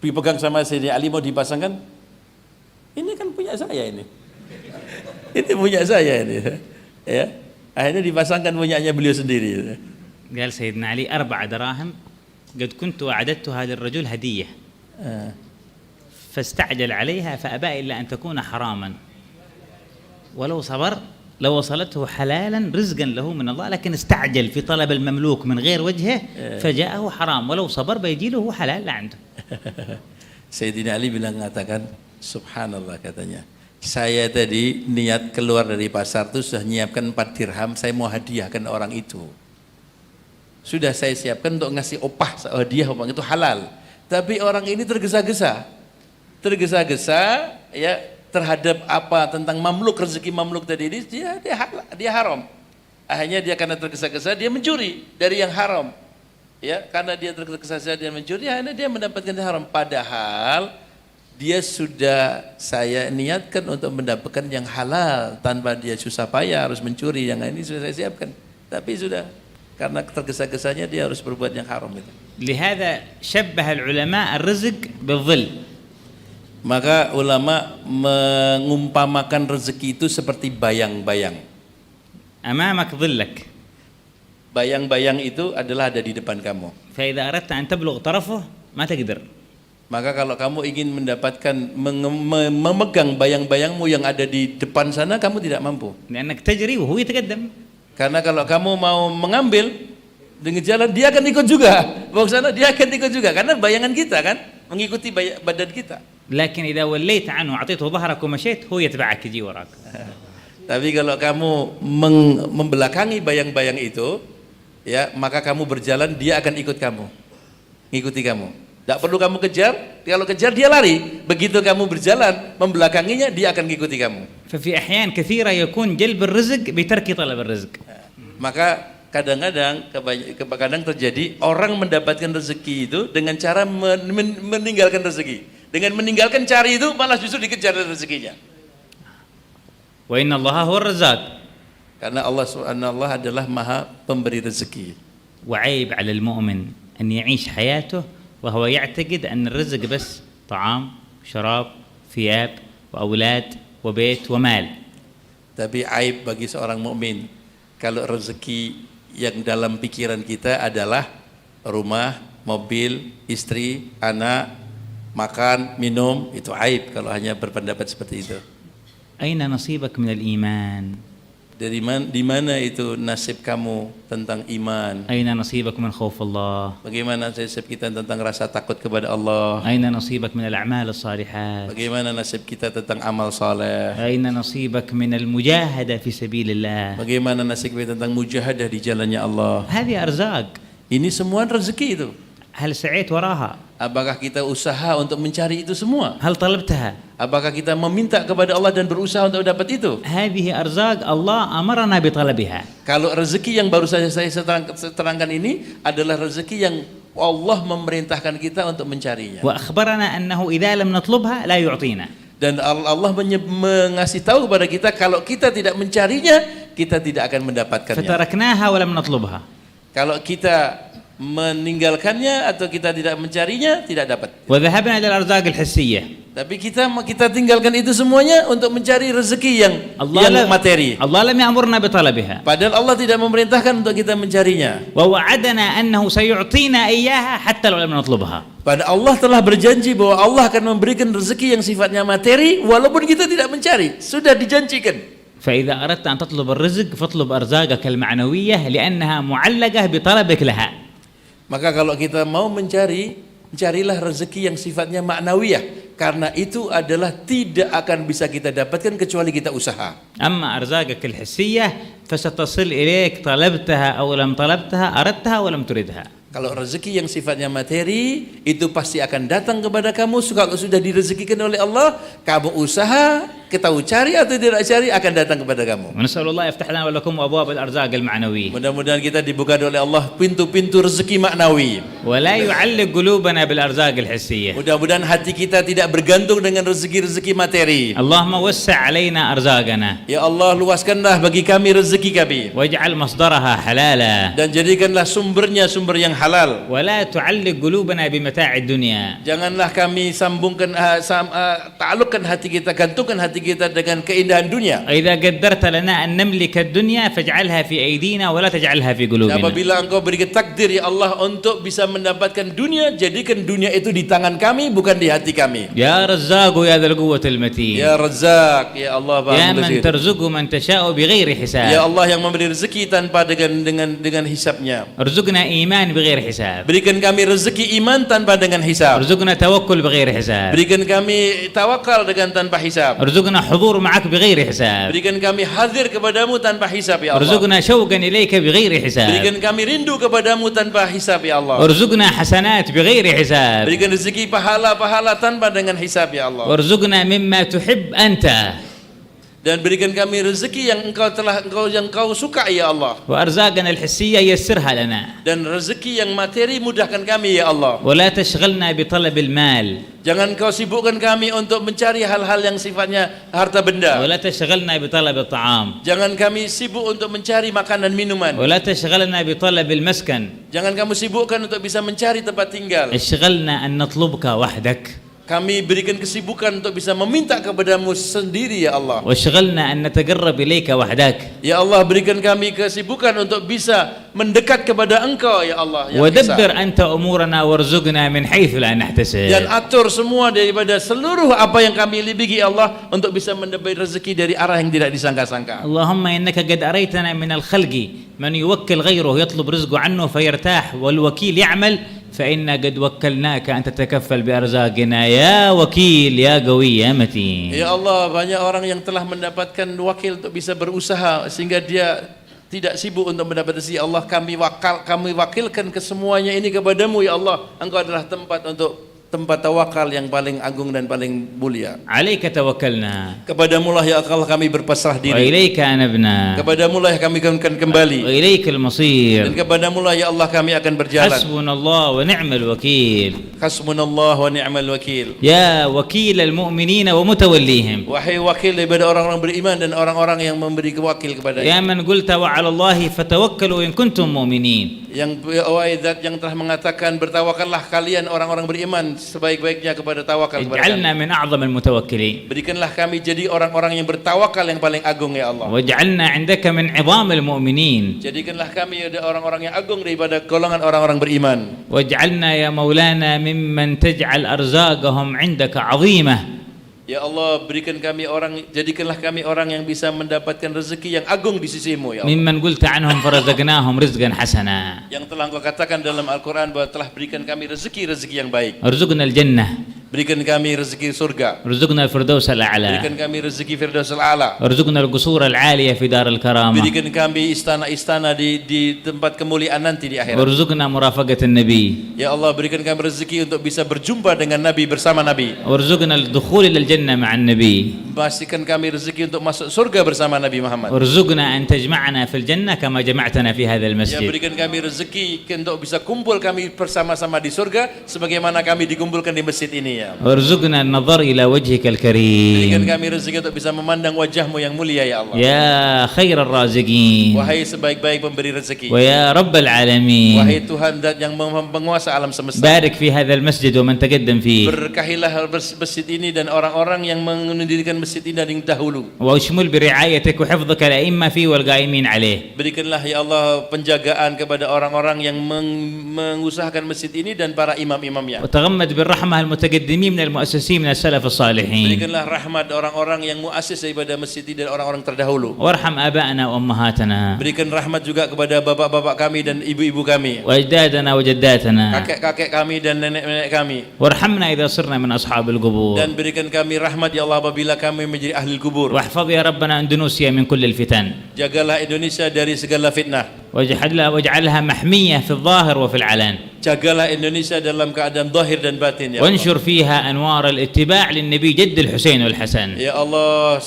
dipegang sama Sayyidina Ali, mau dipasangkan, ini kan punya saya ini. Ini punya saya ini. Ya. Akhirnya dipasangkan punyanya beliau sendiri. قال سيدنا علي 4 دراهم قد كنت أعددتها للرجل هدية فاستعجل عليها فأبى إلا أن تكون حراما ولو صبر لو وصلته حلالا رزقا له من الله، لكن استعجل في طلب المملوك من غير وجهه فجاءه حرام، ولو صبر بيجي له حلال لا عنده. Sayyidina Ali mengatakan, subhanallah katanya, saya tadi niat keluar dari pasar itu sudah menyiapkan 4 dirham, saya mau hadiahkan orang itu. Sudah saya siapkan untuk ngasih opah, hadiah opah itu halal. Tapi orang ini tergesa-gesa ya terhadap apa tentang mamluk, rezeki mamluk tadi ini, dia haram. Akhirnya dia karena tergesa-gesa dia mencuri dari yang haram. Ya, karena dia tergesa-gesa dia mencuri, akhirnya dia mendapatkan yang haram. Padahal dia sudah saya niatkan untuk mendapatkan yang halal tanpa dia susah payah harus mencuri, yang ini sudah saya siapkan. Tapi sudah karena tergesa-gesanya dia harus berbuat yang haram itu. لهذا شبه العلماء الرزق بالظل. Maka ulama mengumpamakan rezeki itu seperti bayang-bayang. أمامك ظلك. Bayang-bayang itu adalah ada di depan kamu. فإذا أردت أن تبلغ طرفه ما تقدر. Maka kalau kamu ingin mendapatkan memegang bayang-bayangmu yang ada di depan sana, kamu tidak mampu. لأنك تجري وهو يتقدم. Karena kalau kamu mau mengambil dengan jalan, dia akan ikut juga. Bawa sana dia akan ikut juga, karena bayangan kita kan mengikuti badan kita. لكن إذا وليت عنه وأعطيته ظهرك ومشيت هو يتبعك يجي وراك. Tapi kalau kamu membelakangi bayang-bayang itu, ya, maka kamu berjalan, dia akan ikut kamu, ngikuti kamu. Tidak perlu kamu kejar, kalau kejar dia lari. Begitu kamu berjalan membelakanginya, dia akan ngikuti kamu. ففي أحيان كثيرة يكون جلب الرزق بترك طلب الرزق. Maka kadang-kadang terjadi orang mendapatkan rezeki itu dengan cara meninggalkan rezeki. Dengan meninggalkan cari itu malah justru dikejar rezekinya. وإن الله هو الرزاق. Karena Allah Subhanahu wa ta'ala adalah Maha pemberi rezeki. وعيب على المؤمن أن يعيش حياته وهو يعتقد أن الرزق بس طعام شراب ثياب وأولاد وبيت ومال. Tapi aib bagi seorang mukmin kalau rezeki yang dalam pikiran kita adalah rumah, mobil, istri, anak, makan, minum, itu aib kalau hanya berpendapat seperti itu. أين نصيبك من الإيمان؟ Di mana itu nasib kamu tentang iman? أين نصيبك من خوف الله؟ Bagaimana nasib kita tentang rasa takut kepada Allah? أين نصيبك من الأعمال الصالحات؟ Bagaimana nasib kita tentang amal saleh? أين نصيبك من المجاهدة في سبيل الله؟ Bagaimana nasib kita tentang mujahadah di jalannya Allah? هذه أرزاق. Ini semua rezeki itu. هل سعيت وراها؟ Apakah kita usaha untuk mencari itu semua? هل طلبتها؟ Apakah kita meminta kepada Allah dan berusaha untuk dapat itu? هذه أرزاق الله أمرنا بطلبها. Kalau rezeki yang baru saja saya terangkan ini adalah rezeki yang Allah memerintahkan kita untuk mencarinya. وأخبرنا أنه إذا لم نطلبها لا يعطينا. Dan Allah mengasih tahu kepada kita kalau kita tidak mencarinya, kita tidak akan mendapatkannya. فتركناها ولم نطلبها. Kalau kita meninggalkannya atau kita tidak mencarinya, tidak dapat. وذهبنا إلى الأرزاق الحسية. Tapi kita tinggalkan itu semuanya untuk mencari rezeki yang materi. الله لم يأمرنا بطلبها. Padahal Allah tidak memerintahkan untuk kita mencarinya. ووعدنا أنه سيعطينا إياها حتى لو لم نطلبها. Pada Allah telah berjanji bahwa Allah akan memberikan rezeki yang sifatnya materi walaupun kita tidak mencari. Sudah dijanjikan. فإذا أردت أن تطلب الرزق فاطلب أرزاقك المعنوية لأنها معلقة بطلبك لها. Maka kalau kita mau mencari, carilah rezeki yang sifatnya maknawiyah, karena itu adalah tidak akan bisa kita dapatkan kecuali kita usaha. أما أرزاقك الحسية فستصل إليك طلبتها أو لم طلبتها أردتها ولم تردها. Kalau rezeki yang sifatnya materi itu pasti akan datang kepada kamu. Kalau sudah direzekikan oleh Allah, kamu usaha, kita cari atau tidak cari, akan datang kepada kamu. ونسأل الله يفتح لنا ولكم أبواب الأرزاق المعنوية. Mudah-mudahan kita dibuka oleh Allah pintu-pintu rezeki maknawi. ولا يعلق قلوبنا بالأرزاق الحسية. Mudah-mudahan hati kita tidak bergantung dengan rezeki-rezeki materi. اللهم وسع علينا أرزاقنا. Ya Allah, luaskanlah bagi kami rezeki kami. واجعل مصدرها حلالا. Dan jadikanlah sumbernya sumber yang halal. ولا تعلق قلوبنا بمتاع الدنيا. Janganlah kami sambungkan ta'alluqkan hati kita, gantungkan hati kita dengan keindahan dunia. إذا قدرت لنا أن نملك الدنيا فاجعلها في أيدينا ولا تجعلها في قلوبنا. Apabila engkau berikan takdir ya Allah untuk bisa mendapatkan dunia, jadikan dunia itu di tangan kami bukan di hati kami. يا رزاق يا ذا القوة المتين. Ya Razzaq, ya Allah, يا من ترزق من تشاء بغير حساب. Ya Allah yang memberi rezeki tanpa dengan hisabnya. ارزقنا إيمان بغير حساب. Berikan kami rezeki iman tanpa dengan hisab. ارزقنا توكل بغير حساب. Berikan kami tawakal dengan tanpa hisab. ارزقنا حضور معك بغير حساب. Berikan kami hadir kepadamu tanpa hisab ya Allah. ارزقنا شوقا إليك بغير حساب. Berikan kami rindu kepadamu tanpa hisab ya Allah. ارزقنا حسنات بغير حساب. Berikan rezeki pahala-pahala tanpa dengan hisab ya Allah. وارزقنا مما تحب أنت. Dan berikan kami rezeki yang engkau suka ya Allah. وأرزاقنا الحسية يسرها لنا. Dan rezeki yang materi mudahkan kami ya Allah. ولا تشغلنا بطلب المال. Jangan kau sibukkan kami untuk mencari hal-hal yang sifatnya harta benda. ولا تشغلنا بطلب الطعام. Jangan kami sibuk untuk mencari makanan minuman. ولا تشغلنا بطلب المسكن. Jangan kamu sibukkan untuk bisa mencari tempat tinggal. اشغلنا أن نطلبك وحدك. Kami berikan kesibukan untuk bisa meminta kepadamu sendiri ya Allah. واشغلنا أن نتقرب إليك وحدك. Ya Allah, berikan kami kesibukan untuk bisa mendekat kepada Engkau ya Allah yang ودبر Esa. أنت أمورنا وارزقنا من حيث لا نحتسب. Dan atur semua daripada seluruh apa yang kami miliki ya Allah untuk bisa mendapat rezeki dari arah yang tidak disangka-sangka. اللهم إنك قد أريتنا من الخلق من يوكل غيره يطلب رزقه عنه فيرتاح والوكيل يعمل فإنا قد وكلناك أن تتكفل بأرزاقنا يا وكيل يا قوي يا متين. Ya Allah, banyak orang yang telah mendapatkan wakil untuk bisa berusaha sehingga dia tidak sibuk untuk mendapat rezeki. Allah, kami wakilkan kesemuanya ini kepadamu ya Allah. Engkau adalah tempat untuk tempat tawakal yang paling agung dan paling mulia. عليك توكلنا Kepadamulah ya Allah kami berpasrah diri. وإليك أنبنا Kepadamulah kami akan kembali. وإليك Dan المصير kepadamulah ya Allah kami akan berjalan. حسبنا الله ونعم الوكيل Hasbunallah wa ni'mal wakil. يا وكيل المؤمنين ومتوليهم Wahai wakil daripada orang-orang beriman dan orang-orang yang memberi wakil kepada يا من قلت وعلى الله فتوكلوا إن كنتم مؤمنين yang wahai zat yang telah mengatakan bertawakallah kalian orang-orang beriman sebaik-baiknya kepada tawakal kepada kami. اجعلنا من أعظم المتوكلين Berikanlah kami jadi orang-orang yang bertawakal yang paling agung ya Allah. واجعلنا عندك من عظام المؤمنين Jadikanlah kami ada orang-orang yang agung daripada golongan orang-orang beriman. واجعلنا يا مولانا ممن تجعل أرزاقهم عندك عظيمة Ya Allah, jadikanlah kami orang yang bisa mendapatkan rezeki yang agung di sisimu ya Allah. ممن قلت عنهم فرزقناهم رزقا حسنا Yang telah Engkau katakan dalam Al-Quran bahwa telah berikan kami rezeki-rezeki yang baik. ارزقنا الجنة Berikan kami rezeki surga. ارزقنا الفردوس الأعلى Berikan kami rezeki Firdaus al-A'la. ارزقنا القصور العالية في دار الكرامة Berikan kami istana-istana di tempat kemuliaan nanti di akhirat. وارزقنا مرافقة النبي Ya Allah, berikan kami rezeki untuk bisa berjumpa dengan Nabi bersama Nabi. وارزقنا الدخول إلى الجنة مع النبي Pastikan kami rezeki untuk masuk surga bersama Nabi Muhammad. وارزقنا أن تجمعنا في الجنة كما جمعتنا في هذا Ya, المسجد berikan kami rezeki untuk bisa kumpul kami bersama-sama di surga sebagaimana kami dikumpulkan di masjid ini ya. وارزقنا النظر إلى وجهك Berikan الكريم kami rezeki untuk bisa memandang wajahmu yang mulia ya Allah. يا خير الرازقين Wahai sebaik-baik pemberi rezeki. ويا رب العالمين Wahai Tuhan zat yang penguasa alam semesta. بارك في هذا المسجد ومن تقدم فيه Berkahilah masjid ini dan orang-orang yang mendirikan masjid ini dari dahulu. واشمل برعايتك وحفظك الأئمة فيه والقائمين عليه Berikanlah ya Allah penjagaan kepada orang-orang yang mengusahakan masjid ini dan para imam-imamnya. وتغمد بالرحمة المتقدمين من المؤسسين من السلف الصالحين Berikanlah rahmat orang-orang yang muassis daripada masjid ini dan orang-orang terdahulu. وارحم آباءنا وأمهاتنا Berikan rahmat juga kepada bapak-bapak kami dan ibu-ibu kami, وأجدادنا وجداتنا kakek-kakek kami dan nenek-nenek kami. وارحمنا إذا صرنا من أصحاب القبور Dan berikan kami rahmat ya Allah apabila kami menjadi ahli kubur. واحفظ يا ربنا أندونيسيا من كل الفتن Jagalah Indonesia dari segala fitnah. واجعلها محمية في الظاهر وفي العلن Jagalah Indonesia dalam keadaan zahir dan batin ya Allah. وانشر فيها أنوار الاتباع للنبي جد الحسين والحسن Ya Allah,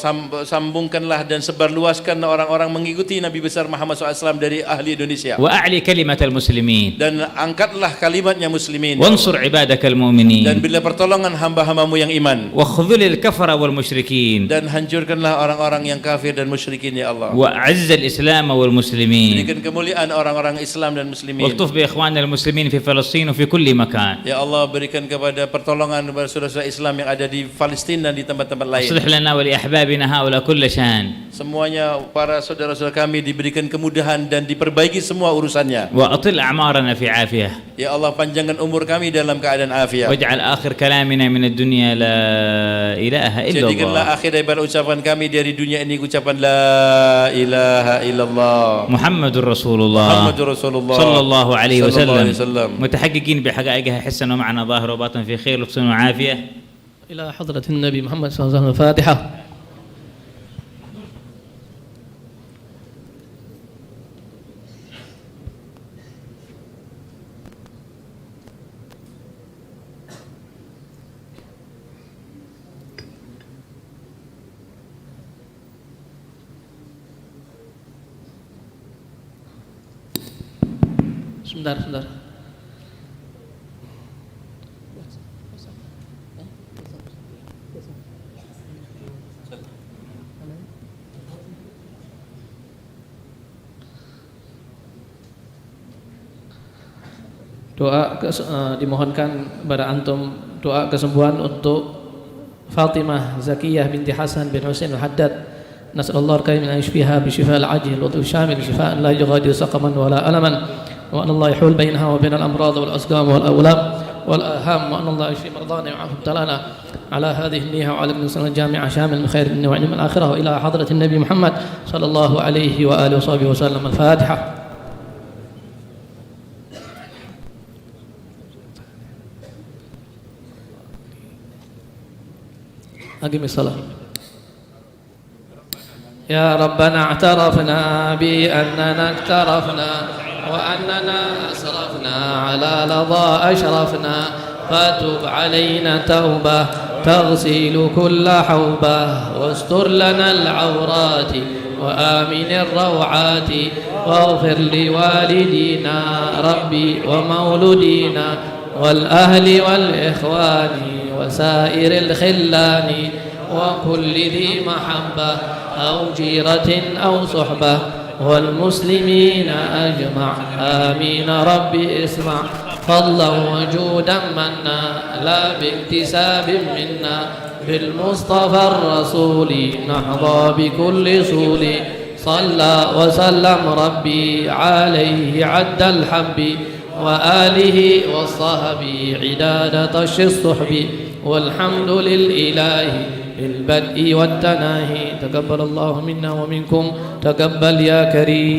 sambungkanlah dan sebarluaskan orang-orang mengikuti Nabi besar Muhammad SAW dari ahli Indonesia. وأعلي كلمة المسلمين Dan angkatlah kalimatnya muslimin. وانصر عبادك Dan المؤمنين bila pertolongan hamba-hambamu yang iman. واخذل الكفر والمشركين Dan hancurkanlah orang-orang yang kafir dan musyrikin ya Allah. وأعز الإسلام والمسلمين Berikan kemuliaan orang-orang Islam dan muslimin. والطف بإخواننا المسلمين في فلسطين وفي كل مكان Ya Allah, berikan kepada pertolongan kepada saudara-saudara Islam yang ada di Palestina dan di tempat-tempat lain. اصلح لنا ولأحبابنا هؤلاء كل شان Semuanya para saudara-saudara kami diberikan kemudahan dan diperbaiki semua urusannya. وأطل أعمارنا في عافية Ya Allah, panjangkan umur kami dalam keadaan afiat. واجعل آخر كلامنا من الدنيا لا إله إلا الله Jadikanlah akhir daripada ucapan kami dari dunia ini ucapan la ilaha illallah محمد رسول الله Muhammadur Rasulullah صلى الله عليه sallallahu alaihi وسلم wasallam. متحققين بحقائقها حسا ومعنا ظاهر وباطن في خير وحسن وعافية إلى حضرة النبي محمد صلى الله عليه وسلم الفاتحة. Sebentar. Dimohonkan kepada antum doa kesembuhan untuk Fatimah Zakiyah binti Hasan bin Husain al-Haddad. Nas'alullah al-karim an yashfiha bi shifaa al-ajil wa shamil shifaan la yughadiru saqaman wala alaman wa anna Allah yahul bainaha wa bainal amrad wal asqam wal awlam wal aham wa anna Allah yashfi mardana wa yafu talana على هذه النية وعلى من سنة الجامعة شامل من خير الدنيا وعلم الآخرة وإلى حضرة النبي محمد صلى الله عليه وآله وصحبه وسلم. الفاتحة. أقم الصلاة. يا ربنا اعترفنا بأننا اقترفنا وأننا أسرفنا على لظى أشرفنا فتب علينا توبة تغسل كل حوبة واستر لنا العورات وآمن الروعات واغفر لوالدينا ربي ومولودينا والأهل والإخوان وسائر الخلان وكل ذي محبة أو جيرة أو صحبة والمسلمين أجمع آمين ربي اسمع فضلا وجودا منا لا باكتساب منا بالمصطفى الرسول نحظى بكل صول صلى وسلم ربي عليه عد الحب وآله والصحب عداد طش الصحب والحمد للإله بالبدء والتناهي تقبل الله منا ومنكم تقبل يا كريم.